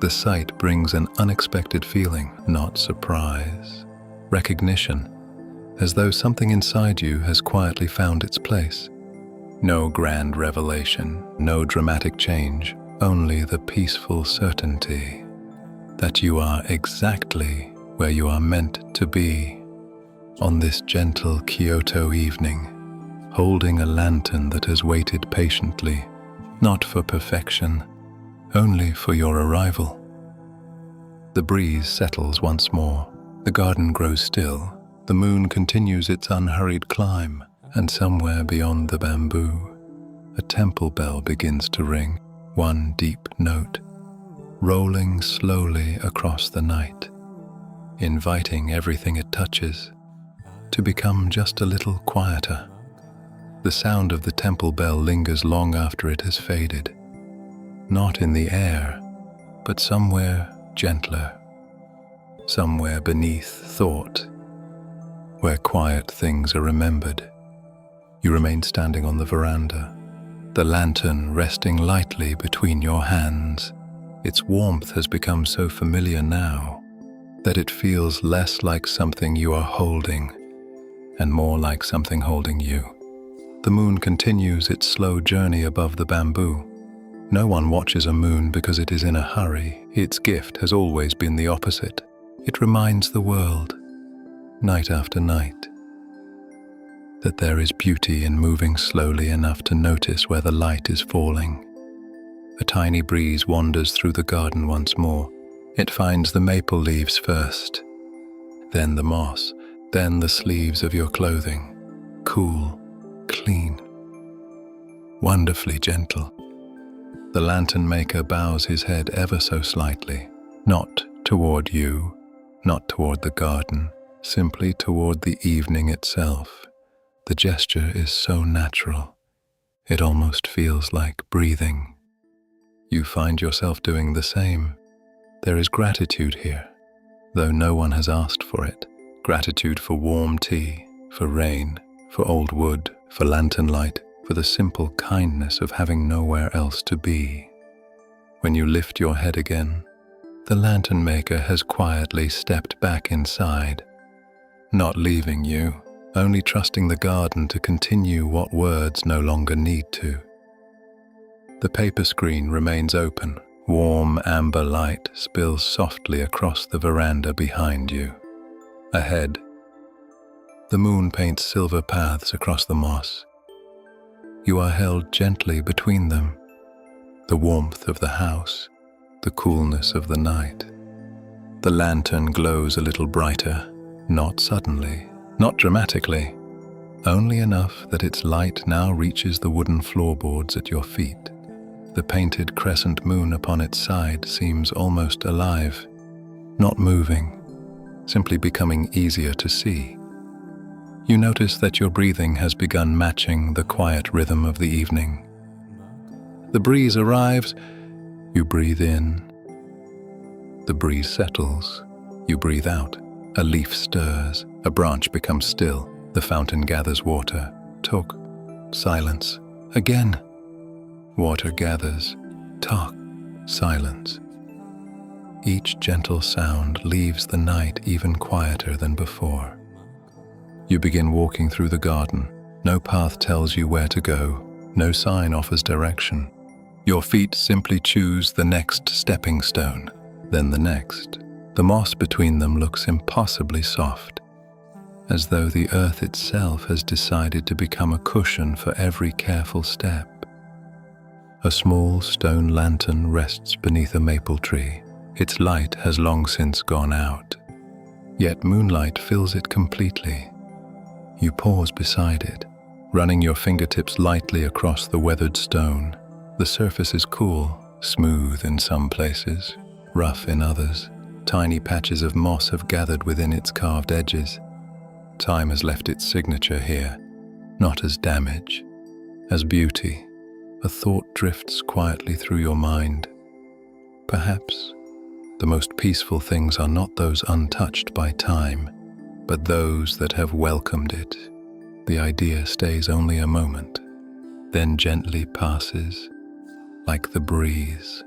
A: The sight brings an unexpected feeling, not surprise, recognition, as though something inside you has quietly found its place. No grand revelation, no dramatic change, only the peaceful certainty that you are exactly where you are meant to be on this gentle Kyoto evening, holding a lantern that has waited patiently, not for perfection, only for your arrival. The breeze settles once more. The garden grows still. The moon continues its unhurried climb, and somewhere beyond the bamboo, a temple bell begins to ring, one deep note, rolling slowly across the night, inviting everything it touches to become just a little quieter. The sound of the temple bell lingers long after it has faded, not in the air, but somewhere gentler, somewhere beneath thought, where quiet things are remembered. You remain standing on the veranda, the lantern resting lightly between your hands. Its warmth has become so familiar now that it feels less like something you are holding and more like something holding you. The moon continues its slow journey above the bamboo. No one watches a moon because it is in a hurry. Its gift has always been the opposite. It reminds the world, night after night, that there is beauty in moving slowly enough to notice where the light is falling. A tiny breeze wanders through the garden once more. It finds the maple leaves first, then the moss, then the sleeves of your clothing, cool, clean, wonderfully gentle. The lantern maker bows his head ever so slightly, not toward you, not toward the garden, simply toward the evening itself. The gesture is so natural, it almost feels like breathing. You find yourself doing the same. There is gratitude here, though no one has asked for it. Gratitude for warm tea, for rain, for old wood, for lantern light, for the simple kindness of having nowhere else to be. When you lift your head again, the lantern maker has quietly stepped back inside, not leaving you, only trusting the garden to continue what words no longer need to. The paper screen remains open. Warm amber light spills softly across the veranda behind you. Ahead, the moon paints silver paths across the moss. You are held gently between them. The warmth of the house, the coolness of the night. The lantern glows a little brighter, not suddenly, not dramatically, only enough that its light now reaches the wooden floorboards at your feet. The painted crescent moon upon its side seems almost alive, not moving, simply becoming easier to see. You notice that your breathing has begun matching the quiet rhythm of the evening. The breeze arrives, you breathe in. The breeze settles, you breathe out. A leaf stirs, a branch becomes still, the fountain gathers water. Talk, silence, again. Water gathers, talk, silence. Each gentle sound leaves the night even quieter than before. You begin walking through the garden. No path tells you where to go. No sign offers direction. Your feet simply choose the next stepping stone, then the next. The moss between them looks impossibly soft, as though the earth itself has decided to become a cushion for every careful step. A small stone lantern rests beneath a maple tree. Its light has long since gone out, yet moonlight fills it completely. You pause beside it, running your fingertips lightly across the weathered stone. The surface is cool, smooth in some places, rough in others. Tiny patches of moss have gathered within its carved edges. Time has left its signature here, not as damage, as beauty. A thought drifts quietly through your mind. Perhaps the most peaceful things are not those untouched by time, but those that have welcomed it. The idea stays only a moment, then gently passes, like the breeze.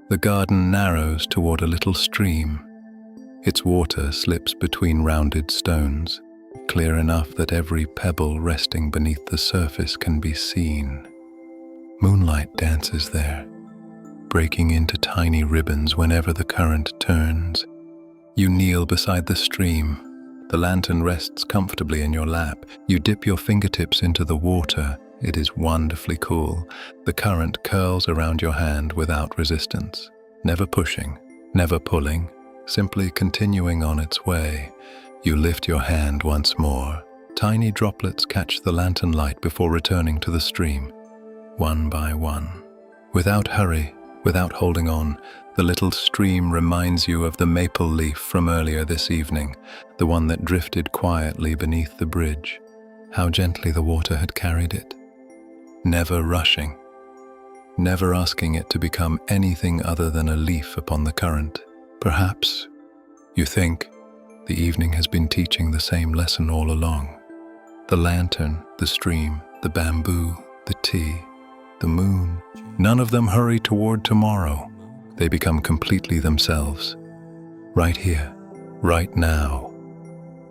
A: The garden narrows toward a little stream. Its water slips between rounded stones, clear enough that every pebble resting beneath the surface can be seen. Moonlight dances there, breaking into tiny ribbons whenever the current turns. You kneel beside the stream. The lantern rests comfortably in your lap. You dip your fingertips into the water. It is wonderfully cool. The current curls around your hand without resistance, never pushing, never pulling, simply continuing on its way. You lift your hand once more. Tiny droplets catch the lantern light before returning to the stream, one by one. Without hurry, without holding on, the little stream reminds you of the maple leaf from earlier this evening, the one that drifted quietly beneath the bridge. How gently the water had carried it, never rushing, never asking it to become anything other than a leaf upon the current. Perhaps, you think, the evening has been teaching the same lesson all along. The lantern, the stream, the bamboo, the tea, the moon, none of them hurry toward tomorrow. They become completely themselves, right here, right now.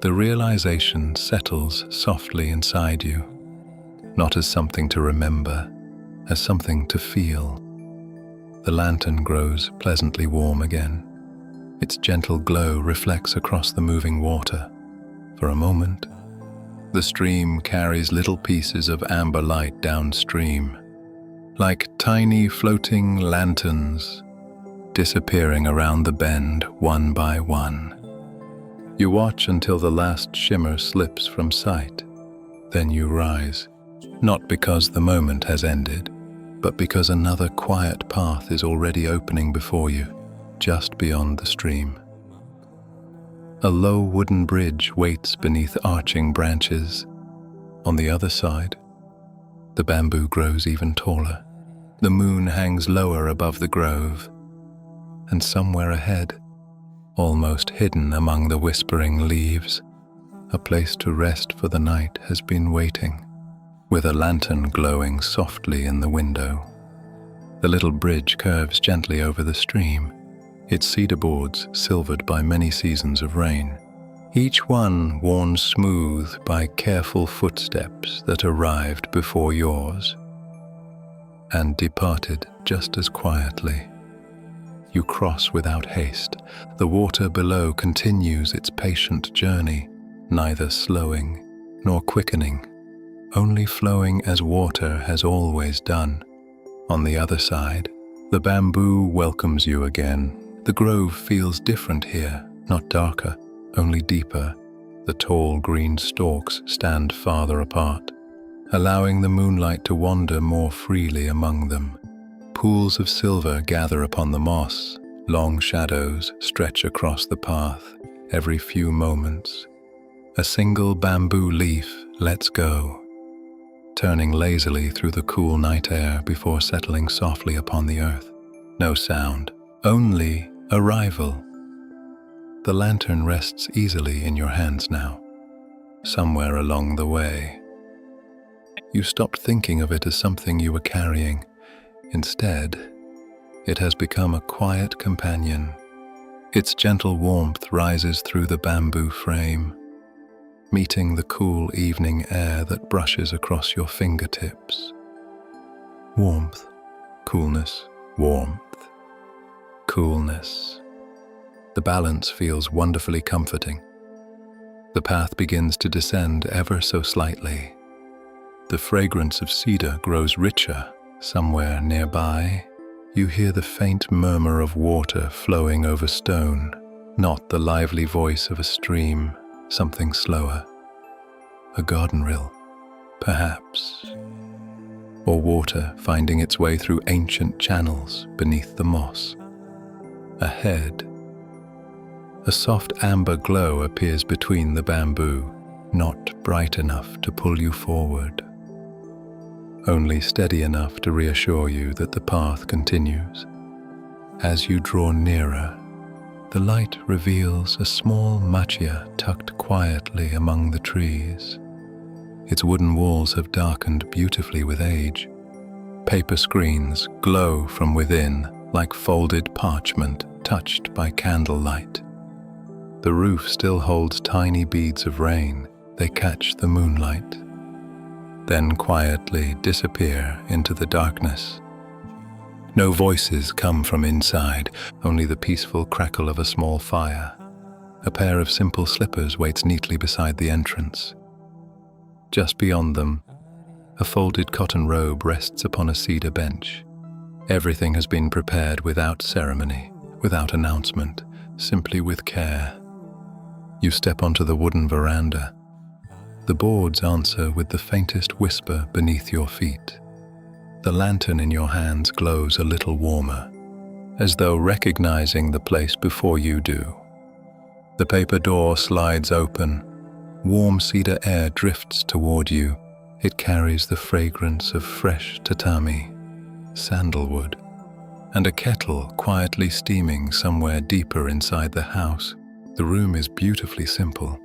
A: The realization settles softly inside you, not as something to remember, as something to feel. The lantern grows pleasantly warm again. Its gentle glow reflects across the moving water. For a moment, the stream carries little pieces of amber light downstream, like tiny floating lanterns, disappearing around the bend one by one. You watch until the last shimmer slips from sight. Then you rise, not because the moment has ended, but because another quiet path is already opening before you, just beyond the stream. A low wooden bridge waits beneath arching branches. On the other side, the bamboo grows even taller. The moon hangs lower above the grove, and somewhere ahead, almost hidden among the whispering leaves, a place to rest for the night has been waiting, with a lantern glowing softly in the window. The little bridge curves gently over the stream, its cedar boards silvered by many seasons of rain, each one worn smooth by careful footsteps that arrived before yours. and departed just as quietly. You cross without haste. The water below continues its patient journey, neither slowing nor quickening, only flowing as water has always done. On the other side, the bamboo welcomes you again. The grove feels different here, not darker, only deeper. The tall green stalks stand farther apart, allowing the moonlight to wander more freely among them. Pools of silver gather upon the moss. Long shadows stretch across the path every few moments. A single bamboo leaf lets go, turning lazily through the cool night air before settling softly upon the earth. No sound, only arrival. The lantern rests easily in your hands now. Somewhere along the way, you stopped thinking of it as something you were carrying. Instead, it has become a quiet companion. Its gentle warmth rises through the bamboo frame, meeting the cool evening air that brushes across your fingertips. Warmth, coolness, warmth, coolness. The balance feels wonderfully comforting. The path begins to descend ever so slightly. The fragrance of cedar grows richer. Somewhere nearby, you hear the faint murmur of water flowing over stone, not the lively voice of a stream, something slower. A garden rill, perhaps. Or water finding its way through ancient channels beneath the moss. Ahead, a soft amber glow appears between the bamboo, not bright enough to pull you forward, only steady enough to reassure you that the path continues. As you draw nearer, the light reveals a small machiya tucked quietly among the trees. Its wooden walls have darkened beautifully with age. Paper screens glow from within like folded parchment touched by candlelight. The roof still holds tiny beads of rain. They catch the moonlight, then quietly disappear into the darkness. No voices come from inside, only the peaceful crackle of a small fire. A pair of simple slippers waits neatly beside the entrance. Just beyond them, a folded cotton robe rests upon a cedar bench. Everything has been prepared without ceremony, without announcement, simply with care. You step onto the wooden veranda. The boards answer with the faintest whisper beneath your feet. The lantern in your hands glows a little warmer, as though recognizing the place before you do. The paper door slides open. Warm cedar air drifts toward you. It carries the fragrance of fresh tatami, sandalwood, and a kettle quietly steaming somewhere deeper inside the house. The room is beautifully simple.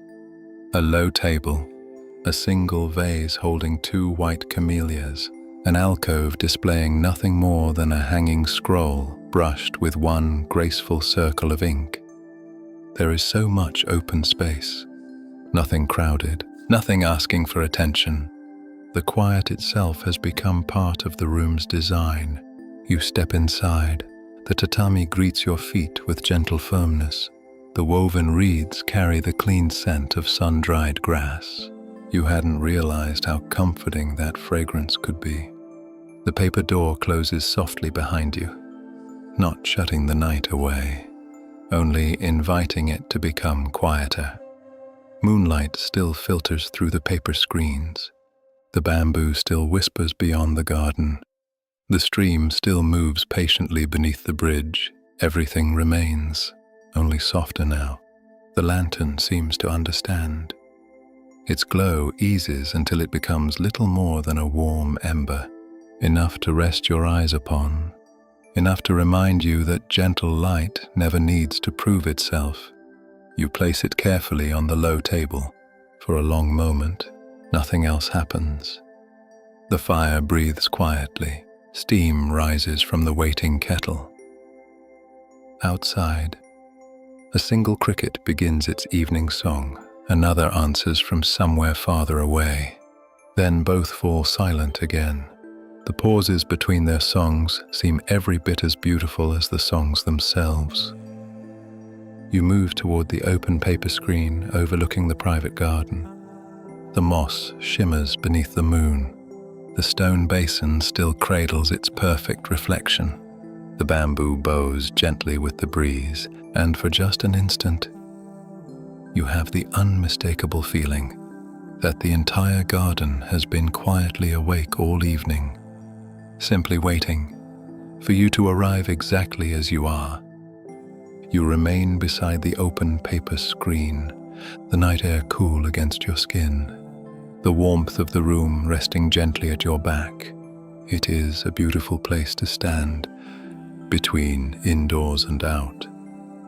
A: A low table, a single vase holding 2 white camellias, an alcove displaying nothing more than a hanging scroll brushed with one graceful circle of ink. There is so much open space, nothing crowded, nothing asking for attention. The quiet itself has become part of the room's design. You step inside. The tatami greets your feet with gentle firmness. The woven reeds carry the clean scent of sun-dried grass. You hadn't realized how comforting that fragrance could be. The paper door closes softly behind you, not shutting the night away, only inviting it to become quieter. Moonlight still filters through the paper screens. The bamboo still whispers beyond the garden. The stream still moves patiently beneath the bridge. Everything remains, only softer now. The lantern seems to understand. Its glow eases until it becomes little more than a warm ember, enough to rest your eyes upon, enough to remind you that gentle light never needs to prove itself. You place it carefully on the low table. For a long moment, nothing else happens. The fire breathes quietly. Steam rises from the waiting kettle. Outside, a single cricket begins its evening song. Another answers from somewhere farther away. Then both fall silent again. The pauses between their songs seem every bit as beautiful as the songs themselves. You move toward the open paper screen overlooking the private garden. The moss shimmers beneath the moon. The stone basin still cradles its perfect reflection. The bamboo bows gently with the breeze, and for just an instant, you have the unmistakable feeling that the entire garden has been quietly awake all evening, simply waiting for you to arrive exactly as you are. You remain beside the open paper screen, the night air cool against your skin, the warmth of the room resting gently at your back. It is a beautiful place to stand, between indoors and out,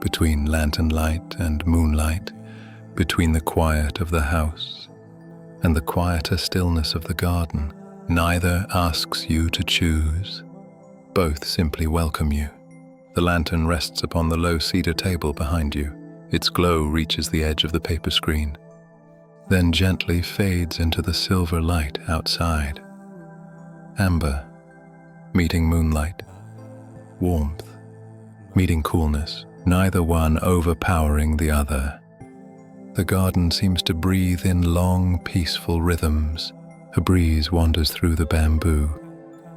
A: between lantern light and moonlight, between the quiet of the house and the quieter stillness of the garden. Neither asks you to choose. Both simply welcome you. The lantern rests upon the low cedar table behind you. Its glow reaches the edge of the paper screen, then gently fades into the silver light outside. Amber meeting moonlight, warmth meeting coolness, neither one overpowering the other. The garden seems to breathe in long, peaceful rhythms. A breeze wanders through the bamboo.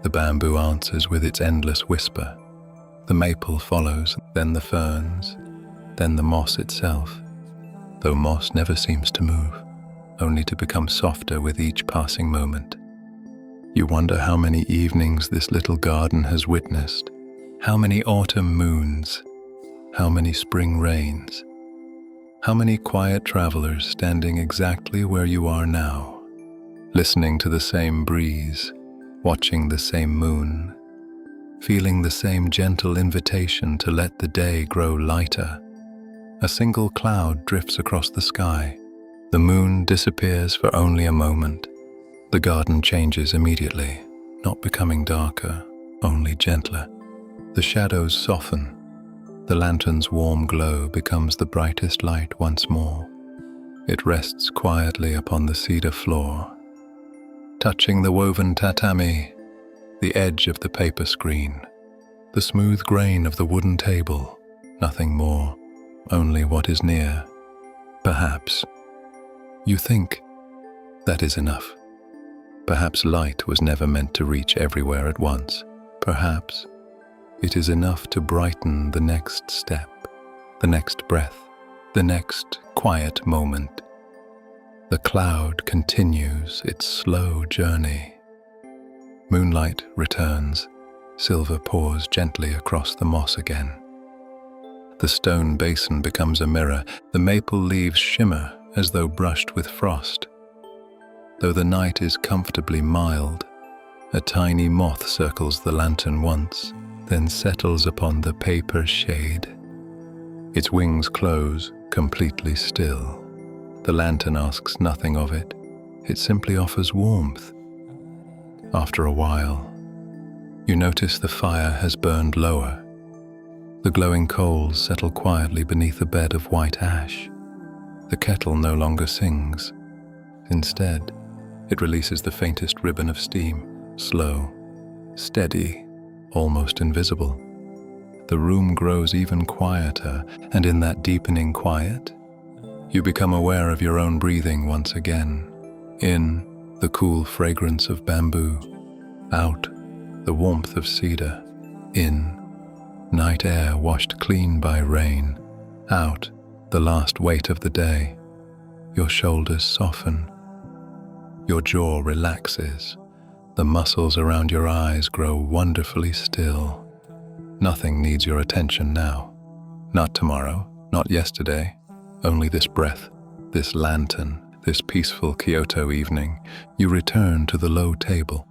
A: The bamboo answers with its endless whisper. The maple follows, then the ferns, then the moss itself, though moss never seems to move, only to become softer with each passing moment. You wonder how many evenings this little garden has witnessed, how many autumn moons, how many spring rains, how many quiet travelers standing exactly where you are now, listening to the same breeze, watching the same moon, feeling the same gentle invitation to let the day grow lighter. A single cloud drifts across the sky. The moon disappears for only a moment. The garden changes immediately, not becoming darker, only gentler. The shadows soften. The lantern's warm glow becomes the brightest light once more. It rests quietly upon the cedar floor, touching the woven tatami, the edge of the paper screen, the smooth grain of the wooden table, nothing more, only what is near. Perhaps you think that is enough. Perhaps light was never meant to reach everywhere at once. Perhaps it is enough to brighten the next step, the next breath, the next quiet moment. The cloud continues its slow journey. Moonlight returns. Silver pours gently across the moss again. The stone basin becomes a mirror. The maple leaves shimmer as though brushed with frost. Though the night is comfortably mild, a tiny moth circles the lantern once, then settles upon the paper shade. Its wings close, completely still. The lantern asks nothing of it. It simply offers warmth. After a while, you notice the fire has burned lower. The glowing coals settle quietly beneath a bed of white ash. The kettle no longer sings. Instead, it releases the faintest ribbon of steam, slow, steady, almost invisible. The room grows even quieter, and in that deepening quiet, you become aware of your own breathing once again. In, the cool fragrance of bamboo. Out, the warmth of cedar. In, night air washed clean by rain. Out, the last weight of the day. Your shoulders soften. Your jaw relaxes. The muscles around your eyes grow wonderfully still. Nothing needs your attention now. Not tomorrow, not yesterday. Only this breath, this lantern, this peaceful Kyoto evening. You return to the low table.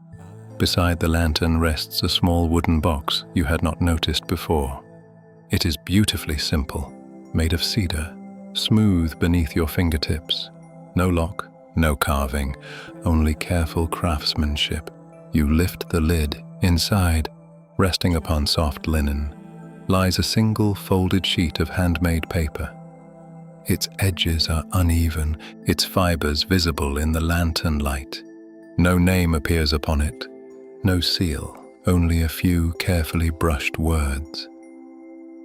A: Beside the lantern rests a small wooden box you had not noticed before. It is beautifully simple, made of cedar, smooth beneath your fingertips. No lock, no carving, only careful craftsmanship. You lift the lid. Inside, resting upon soft linen, lies a single folded sheet of handmade paper. Its edges are uneven, its fibers visible in the lantern light. No name appears upon it, No seal, only a few carefully brushed words.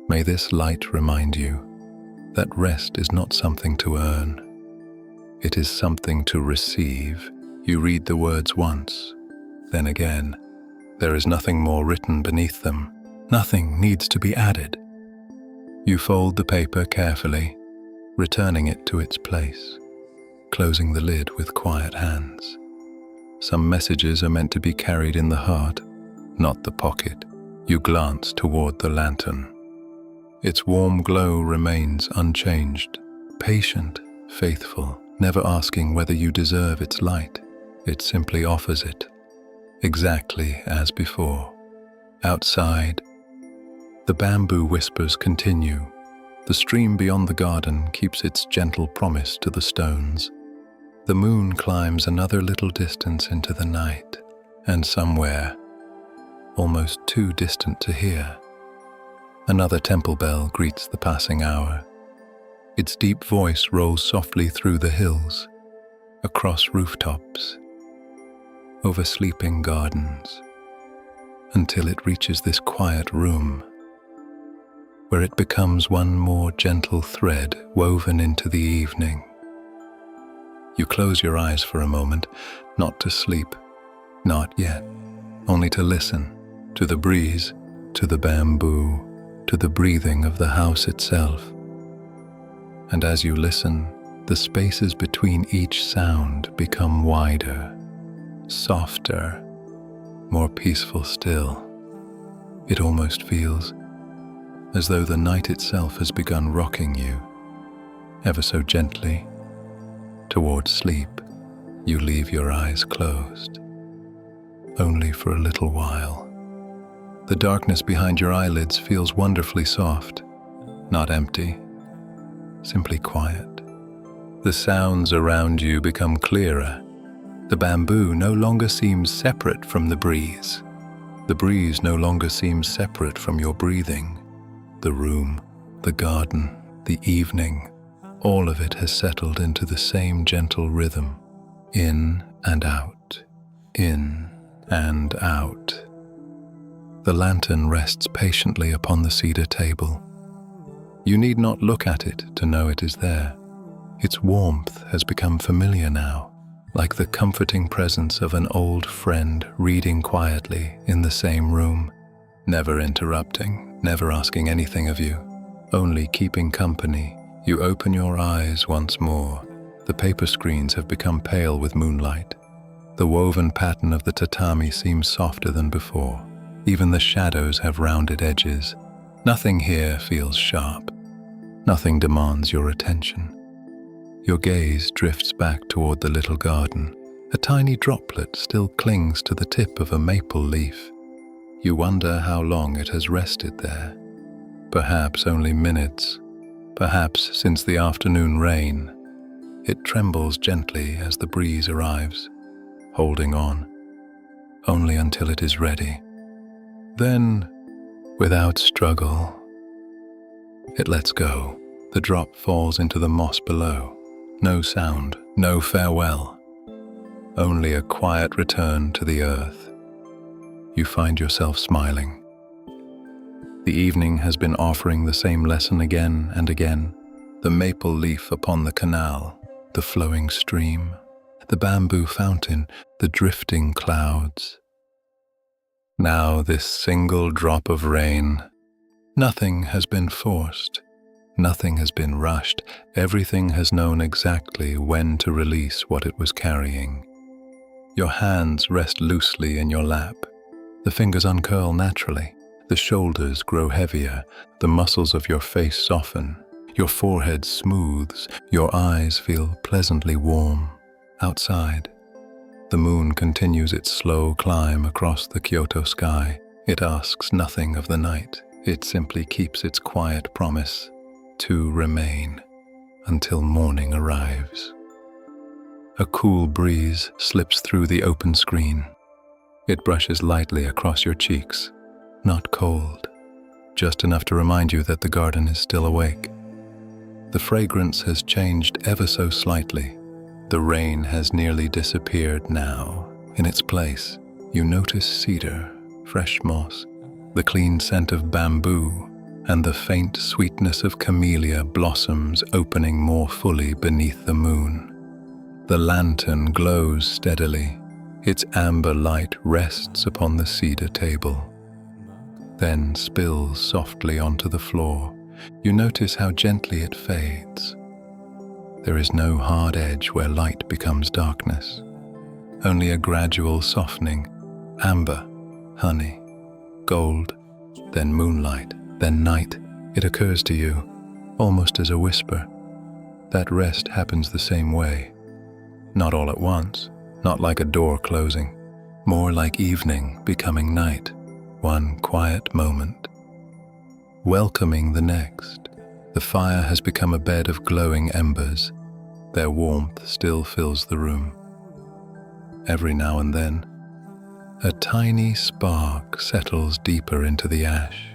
A: May this light remind you that rest is not something to earn. It is something to receive. You read the words once, then again. There is nothing more written beneath them. Nothing needs to be added. You fold the paper carefully, returning it to its place, closing the lid with quiet hands. Some messages are meant to be carried in the heart, not the pocket. You glance toward the lantern. Its warm glow remains unchanged, patient, faithful, never asking whether you deserve its light. It simply offers it, exactly as before. Outside, the bamboo whispers continue. The stream beyond the garden keeps its gentle promise to the stones. The moon climbs another little distance into the night, and somewhere, almost too distant to hear, another temple bell greets the passing hour. Its deep voice rolls softly through the hills, across rooftops, over sleeping gardens, until it reaches this quiet room, where it becomes one more gentle thread woven into the evening. You close your eyes for a moment, not to sleep, not yet, only to listen to the breeze, to the bamboo, to the breathing of the house itself. And as you listen, the spaces between each sound become wider, softer, more peaceful still. It almost feels as though the night itself has begun rocking you, ever so gently, towards sleep. You leave your eyes closed, only for a little while. The darkness behind your eyelids feels wonderfully soft, not empty, simply quiet. The sounds around you become clearer. The bamboo no longer seems separate from the breeze. The breeze no longer seems separate from your breathing. The room, the garden, the evening, all of it has settled into the same gentle rhythm. In and out, in and out. The lantern rests patiently upon the cedar table. You need not look at it to know it is there. Its warmth has become familiar now, like the comforting presence of an old friend reading quietly in the same room, never interrupting, never asking anything of you, only keeping company. You open your eyes once more. The paper screens have become pale with moonlight. The woven pattern of the tatami seems softer than before. Even the shadows have rounded edges. Nothing here feels sharp. Nothing demands your attention. Your gaze drifts back toward the little garden. A tiny droplet still clings to the tip of a maple leaf. You wonder how long it has rested there. Perhaps only minutes. Perhaps since the afternoon rain. It trembles gently as the breeze arrives, holding on, only until it is ready. Then, without struggle, it lets go. The drop falls into the moss below. No sound, no farewell, only a quiet return to the earth. You find yourself smiling. The evening has been offering the same lesson again and again. The maple leaf upon the canal, the flowing stream, the bamboo fountain, the drifting clouds. Now this single drop of rain. Nothing has been forced. Nothing has been rushed. Everything has known exactly when to release what it was carrying. Your hands rest loosely in your lap. The fingers uncurl naturally. The shoulders grow heavier. The muscles of your face soften. Your forehead smooths. Your eyes feel pleasantly warm. Outside, the moon continues its slow climb across the Kyoto sky. It asks nothing of the night. It simply keeps its quiet promise to remain until morning arrives. A cool breeze slips through the open screen. It brushes lightly across your cheeks, not cold, just enough to remind you that the garden is still awake. The fragrance has changed ever so slightly. The rain has nearly disappeared now. In its place, you notice cedar, fresh moss, the clean scent of bamboo, and the faint sweetness of camellia blossoms opening more fully beneath the moon. The lantern glows steadily. Its amber light rests upon the cedar table, then spills softly onto the floor. You notice how gently it fades. There is no hard edge where light becomes darkness, only a gradual softening, amber, honey, gold, then moonlight, then night. It occurs to you, almost as a whisper, that rest happens the same way. Not all at once, not like a door closing, more like evening becoming night, one quiet moment, welcoming the next. The fire has become a bed of glowing embers. Their warmth still fills the room. Every now and then, a tiny spark settles deeper into the ash,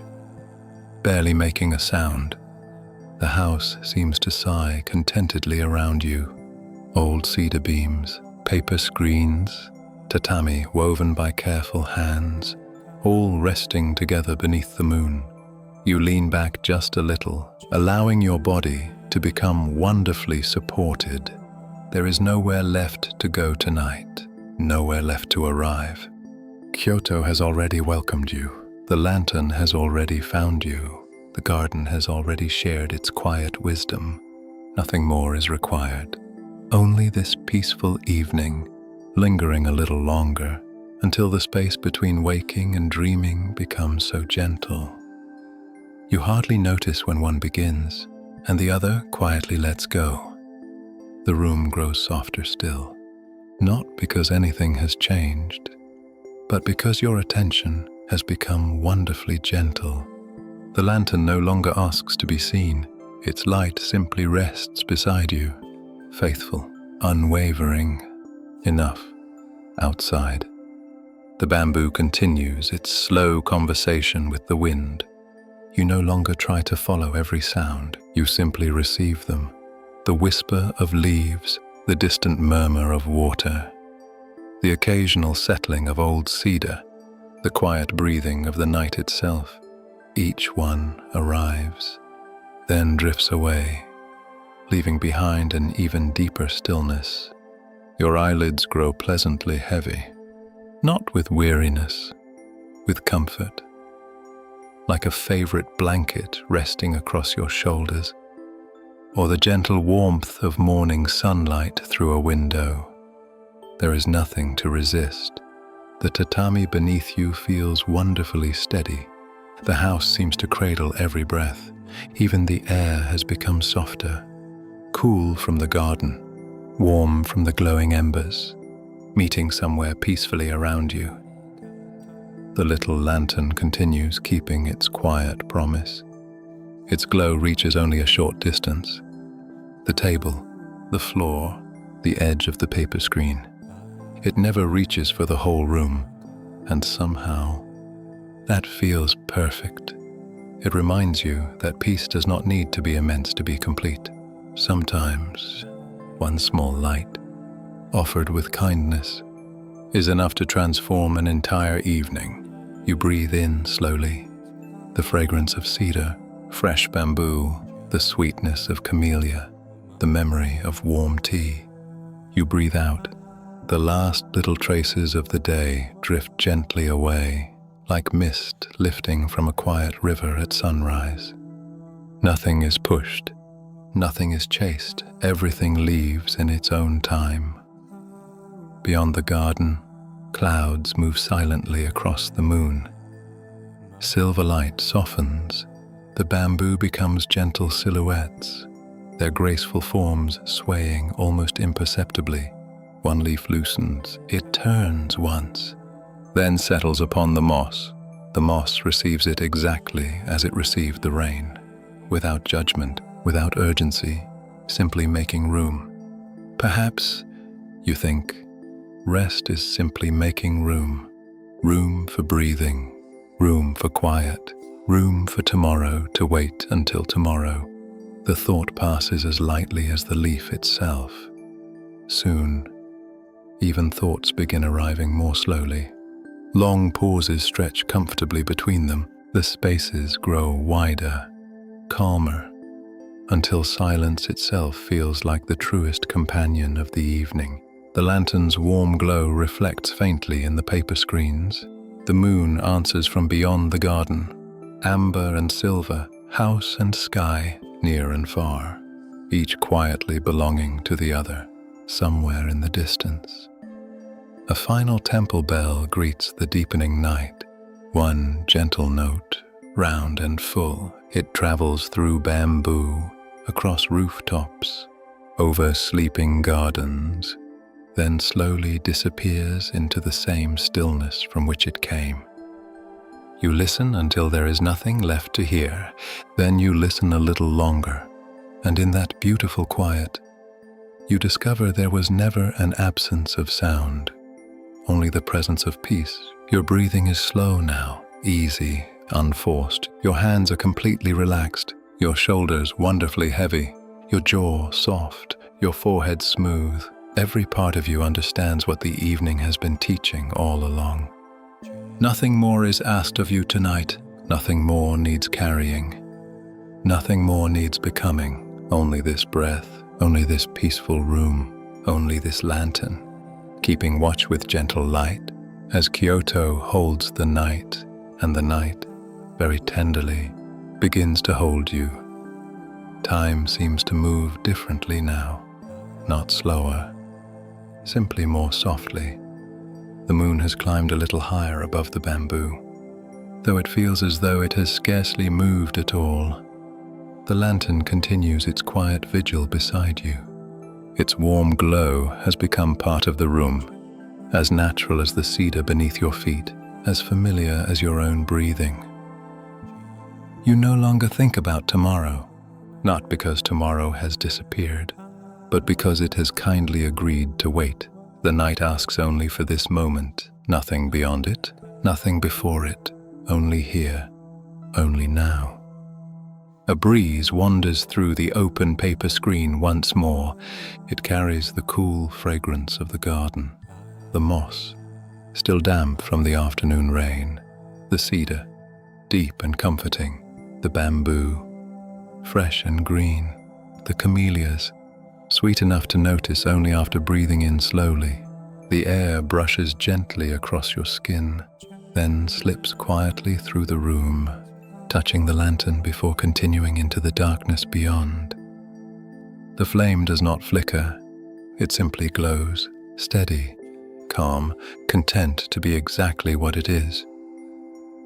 A: barely making a sound. The house seems to sigh contentedly around you. Old cedar beams, paper screens, tatami woven by careful hands, all resting together beneath the moon. You lean back just a little, allowing your body to become wonderfully supported. There is nowhere left to go tonight, nowhere left to arrive. Kyoto has already welcomed you. The lantern has already found you. The garden has already shared its quiet wisdom. Nothing more is required. Only this peaceful evening, lingering a little longer, until the space between waking and dreaming becomes so gentle. You hardly notice when one begins, and the other quietly lets go. The room grows softer still, not because anything has changed, but because your attention has become wonderfully gentle. The lantern no longer asks to be seen. Its light simply rests beside you, faithful, unwavering. Enough. Outside, the bamboo continues its slow conversation with the wind. You no longer try to follow every sound, you simply receive them. The whisper of leaves, the distant murmur of water, the occasional settling of old cedar, the quiet breathing of the night itself. Each one arrives, then drifts away, leaving behind an even deeper stillness. Your eyelids grow pleasantly heavy, not with weariness, with comfort, like a favorite blanket resting across your shoulders, or the gentle warmth of morning sunlight through a window. There is nothing to resist. The tatami beneath you feels wonderfully steady. The house seems to cradle every breath. Even the air has become softer, cool from the garden, warm from the glowing embers, meeting somewhere peacefully around you. The little lantern continues keeping its quiet promise. Its glow reaches only a short distance. The table, the floor, the edge of the paper screen. It never reaches for the whole room, and somehow, that feels perfect. It reminds you that peace does not need to be immense to be complete. Sometimes, one small light, offered with kindness, is enough to transform an entire evening. You breathe in slowly, the fragrance of cedar, fresh bamboo, the sweetness of camellia, the memory of warm tea. You breathe out. The last little traces of the day drift gently away, like mist lifting from a quiet river at sunrise. Nothing is pushed, nothing is chased, everything leaves in its own time. Beyond the garden, clouds move silently across the moon. Silver light softens, the bamboo becomes gentle silhouettes, their graceful forms swaying almost imperceptibly. One leaf loosens, it turns once, then settles upon the moss. The moss receives it exactly as it received the rain, without judgment, without urgency, simply making room. Perhaps, you think, rest is simply making room. Room for breathing, room for quiet, room for tomorrow to wait until tomorrow. The thought passes as lightly as the leaf itself. Soon, even thoughts begin arriving more slowly. Long pauses stretch comfortably between them. The spaces grow wider, calmer, until silence itself feels like the truest companion of the evening. The lantern's warm glow reflects faintly in the paper screens. The moon answers from beyond the garden, amber and silver, house and sky, near and far, each quietly belonging to the other, somewhere in the distance. A final temple bell greets the deepening night. One gentle note, round and full, it travels through bamboo, across rooftops, over sleeping gardens, then slowly disappears into the same stillness from which it came. You listen until there is nothing left to hear. Then you listen a little longer, and in that beautiful quiet, you discover there was never an absence of sound, only the presence of peace. Your breathing is slow now, easy, unforced. Your hands are completely relaxed, your shoulders wonderfully heavy, your jaw soft, your forehead smooth. Every part of you understands what the evening has been teaching all along. Nothing more is asked of you tonight. Nothing more needs carrying. Nothing more needs becoming. Only this breath, only this peaceful room, only this lantern, keeping watch with gentle light as Kyoto holds the night, and the night, very tenderly, begins to hold you. Time seems to move differently now, not slower, simply more softly. The moon has climbed a little higher above the bamboo, though it feels as though it has scarcely moved at all. The lantern continues its quiet vigil beside you. Its warm glow has become part of the room, as natural as the cedar beneath your feet, as familiar as your own breathing. You no longer think about tomorrow, not because tomorrow has disappeared, but because it has kindly agreed to wait. The night asks only for this moment, nothing beyond it, nothing before it, only here, only now. A breeze wanders through the open paper screen once more. It carries the cool fragrance of the garden, the moss, still damp from the afternoon rain, the cedar, deep and comforting, the bamboo, fresh and green, the camellias, sweet enough to notice only after breathing in slowly. The air brushes gently across your skin, then slips quietly through the room, touching the lantern before continuing into the darkness beyond. The flame does not flicker, it simply glows, steady, calm, content to be exactly what it is.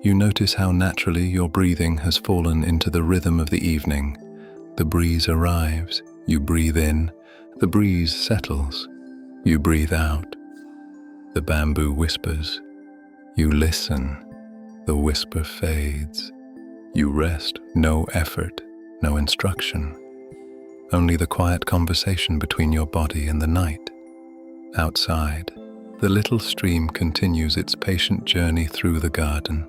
A: You notice how naturally your breathing has fallen into the rhythm of the evening. The breeze arrives, you breathe in, the breeze settles, you breathe out. The bamboo whispers, you listen, the whisper fades. You rest, no effort, no instruction, only the quiet conversation between your body and the night. Outside, the little stream continues its patient journey through the garden.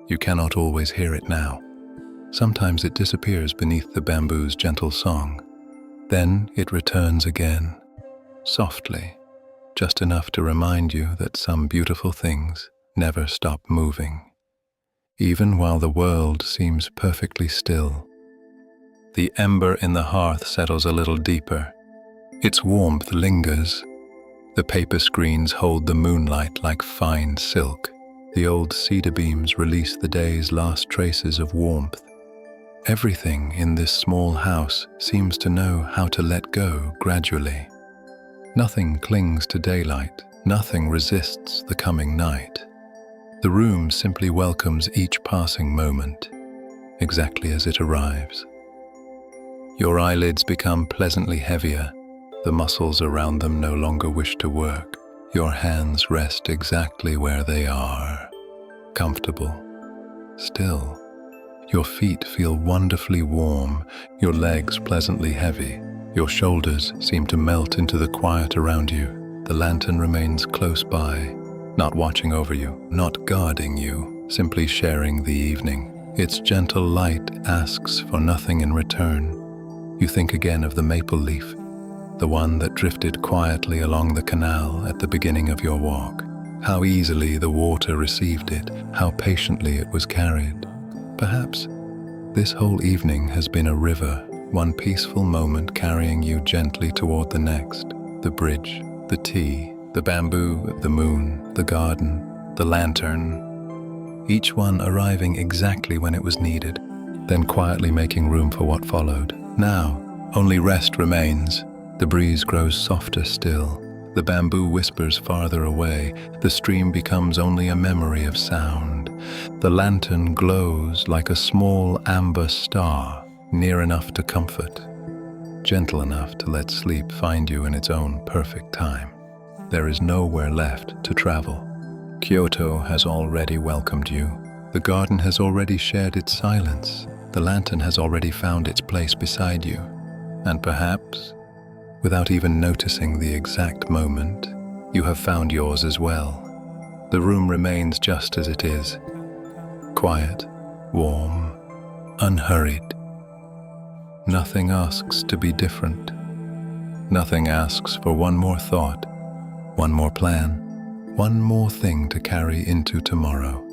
A: You cannot always hear it now. Sometimes it disappears beneath the bamboo's gentle song. Then it returns again, softly, just enough to remind you that some beautiful things never stop moving, even while the world seems perfectly still. The ember in the hearth settles a little deeper. Its warmth lingers. The paper screens hold the moonlight like fine silk. The old cedar beams release the day's last traces of warmth. Everything in this small house seems to know how to let go gradually. Nothing clings to daylight. Nothing resists the coming night. The room simply welcomes each passing moment, exactly as it arrives. Your eyelids become pleasantly heavier. The muscles around them no longer wish to work. Your hands rest exactly where they are, comfortable, still. Your feet feel wonderfully warm, your legs pleasantly heavy. Your shoulders seem to melt into the quiet around you. The lantern remains close by, not watching over you, not guarding you, simply sharing the evening. Its gentle light asks for nothing in return. You think again of the maple leaf, the one that drifted quietly along the canal at the beginning of your walk. How easily the water received it, how patiently it was carried. Perhaps this whole evening has been a river, one peaceful moment carrying you gently toward the next. The bridge, the tea, the bamboo, the moon, the garden, the lantern, each one arriving exactly when it was needed, then quietly making room for what followed. Now, only rest remains. The breeze grows softer still. The bamboo whispers farther away. The stream becomes only a memory of sound. The lantern glows like a small amber star, near enough to comfort, gentle enough to let sleep find you in its own perfect time. There is nowhere left to travel. Kyoto has already welcomed you. The garden has already shared its silence. The lantern has already found its place beside you. And perhaps, without even noticing the exact moment, you have found yours as well. The room remains just as it is. Quiet, warm, unhurried. Nothing asks to be different. Nothing asks for one more thought, one more plan, one more thing to carry into tomorrow.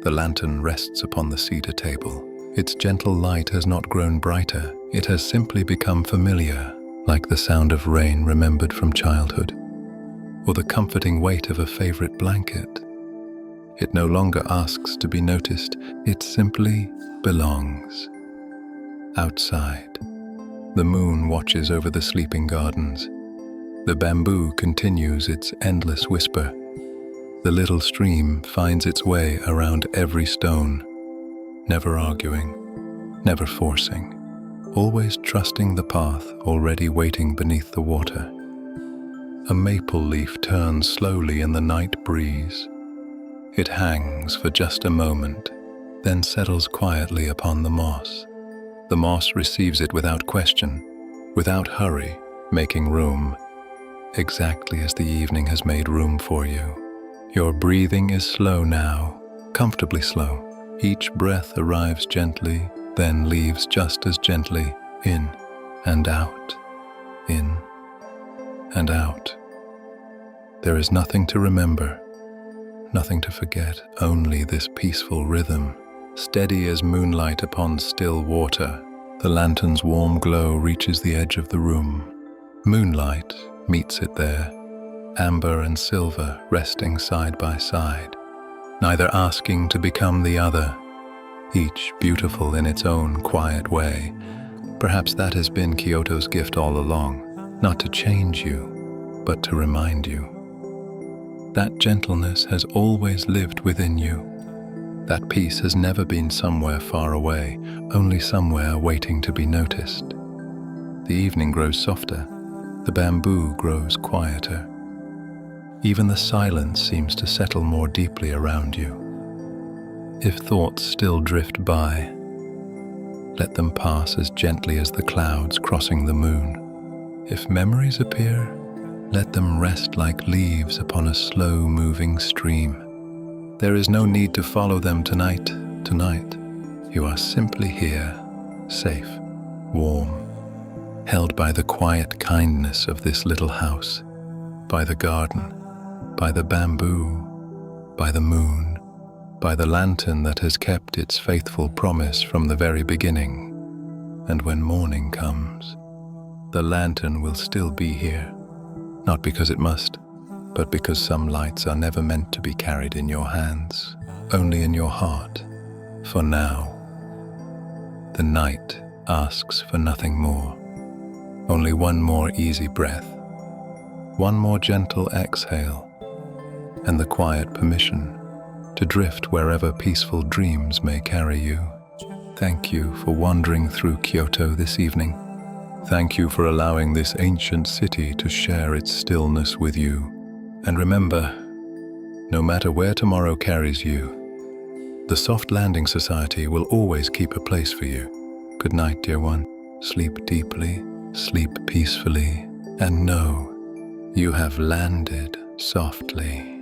A: The lantern rests upon the cedar table. Its gentle light has not grown brighter. It has simply become familiar, like the sound of rain remembered from childhood, or the comforting weight of a favorite blanket. It no longer asks to be noticed. It simply belongs. Outside, the moon watches over the sleeping gardens. The bamboo continues its endless whisper. The little stream finds its way around every stone, never arguing, never forcing, always trusting the path already waiting beneath the water. A maple leaf turns slowly in the night breeze. It hangs for just a moment, then settles quietly upon the moss. The moss receives it without question, without hurry, making room, exactly as the evening has made room for you. Your breathing is slow now, comfortably slow. Each breath arrives gently, then leaves just as gently, in and out, in and out. There is nothing to remember, nothing to forget, only this peaceful rhythm, steady as moonlight upon still water. The lantern's warm glow reaches the edge of the room. Moonlight meets it there, amber and silver resting side by side, neither asking to become the other, each beautiful in its own quiet way. Perhaps that has been Kyoto's gift all along, not to change you, but to remind you. That gentleness has always lived within you. That peace has never been somewhere far away, only somewhere waiting to be noticed. The evening grows softer, the bamboo grows quieter. Even the silence seems to settle more deeply around you. If thoughts still drift by, let them pass as gently as the clouds crossing the moon. If memories appear, let them rest like leaves upon a slow-moving stream. There is no need to follow them tonight. You are simply here, safe, warm, held by the quiet kindness of this little house, by the garden, by the bamboo, by the moon, by the lantern that has kept its faithful promise from the very beginning. And when morning comes, the lantern will still be here, not because it must, but because some lights are never meant to be carried in your hands, only in your heart. For now, the night asks for nothing more, only one more easy breath, one more gentle exhale, and the quiet permission to drift wherever peaceful dreams may carry you. Thank you for wandering through Kyoto this evening. Thank you for allowing this ancient city to share its stillness with you. And remember, no matter where tomorrow carries you, the Soft Landing Society will always keep a place for you. Good night, dear one. Sleep deeply, sleep peacefully, and know you have landed softly.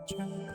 B: Tranquil.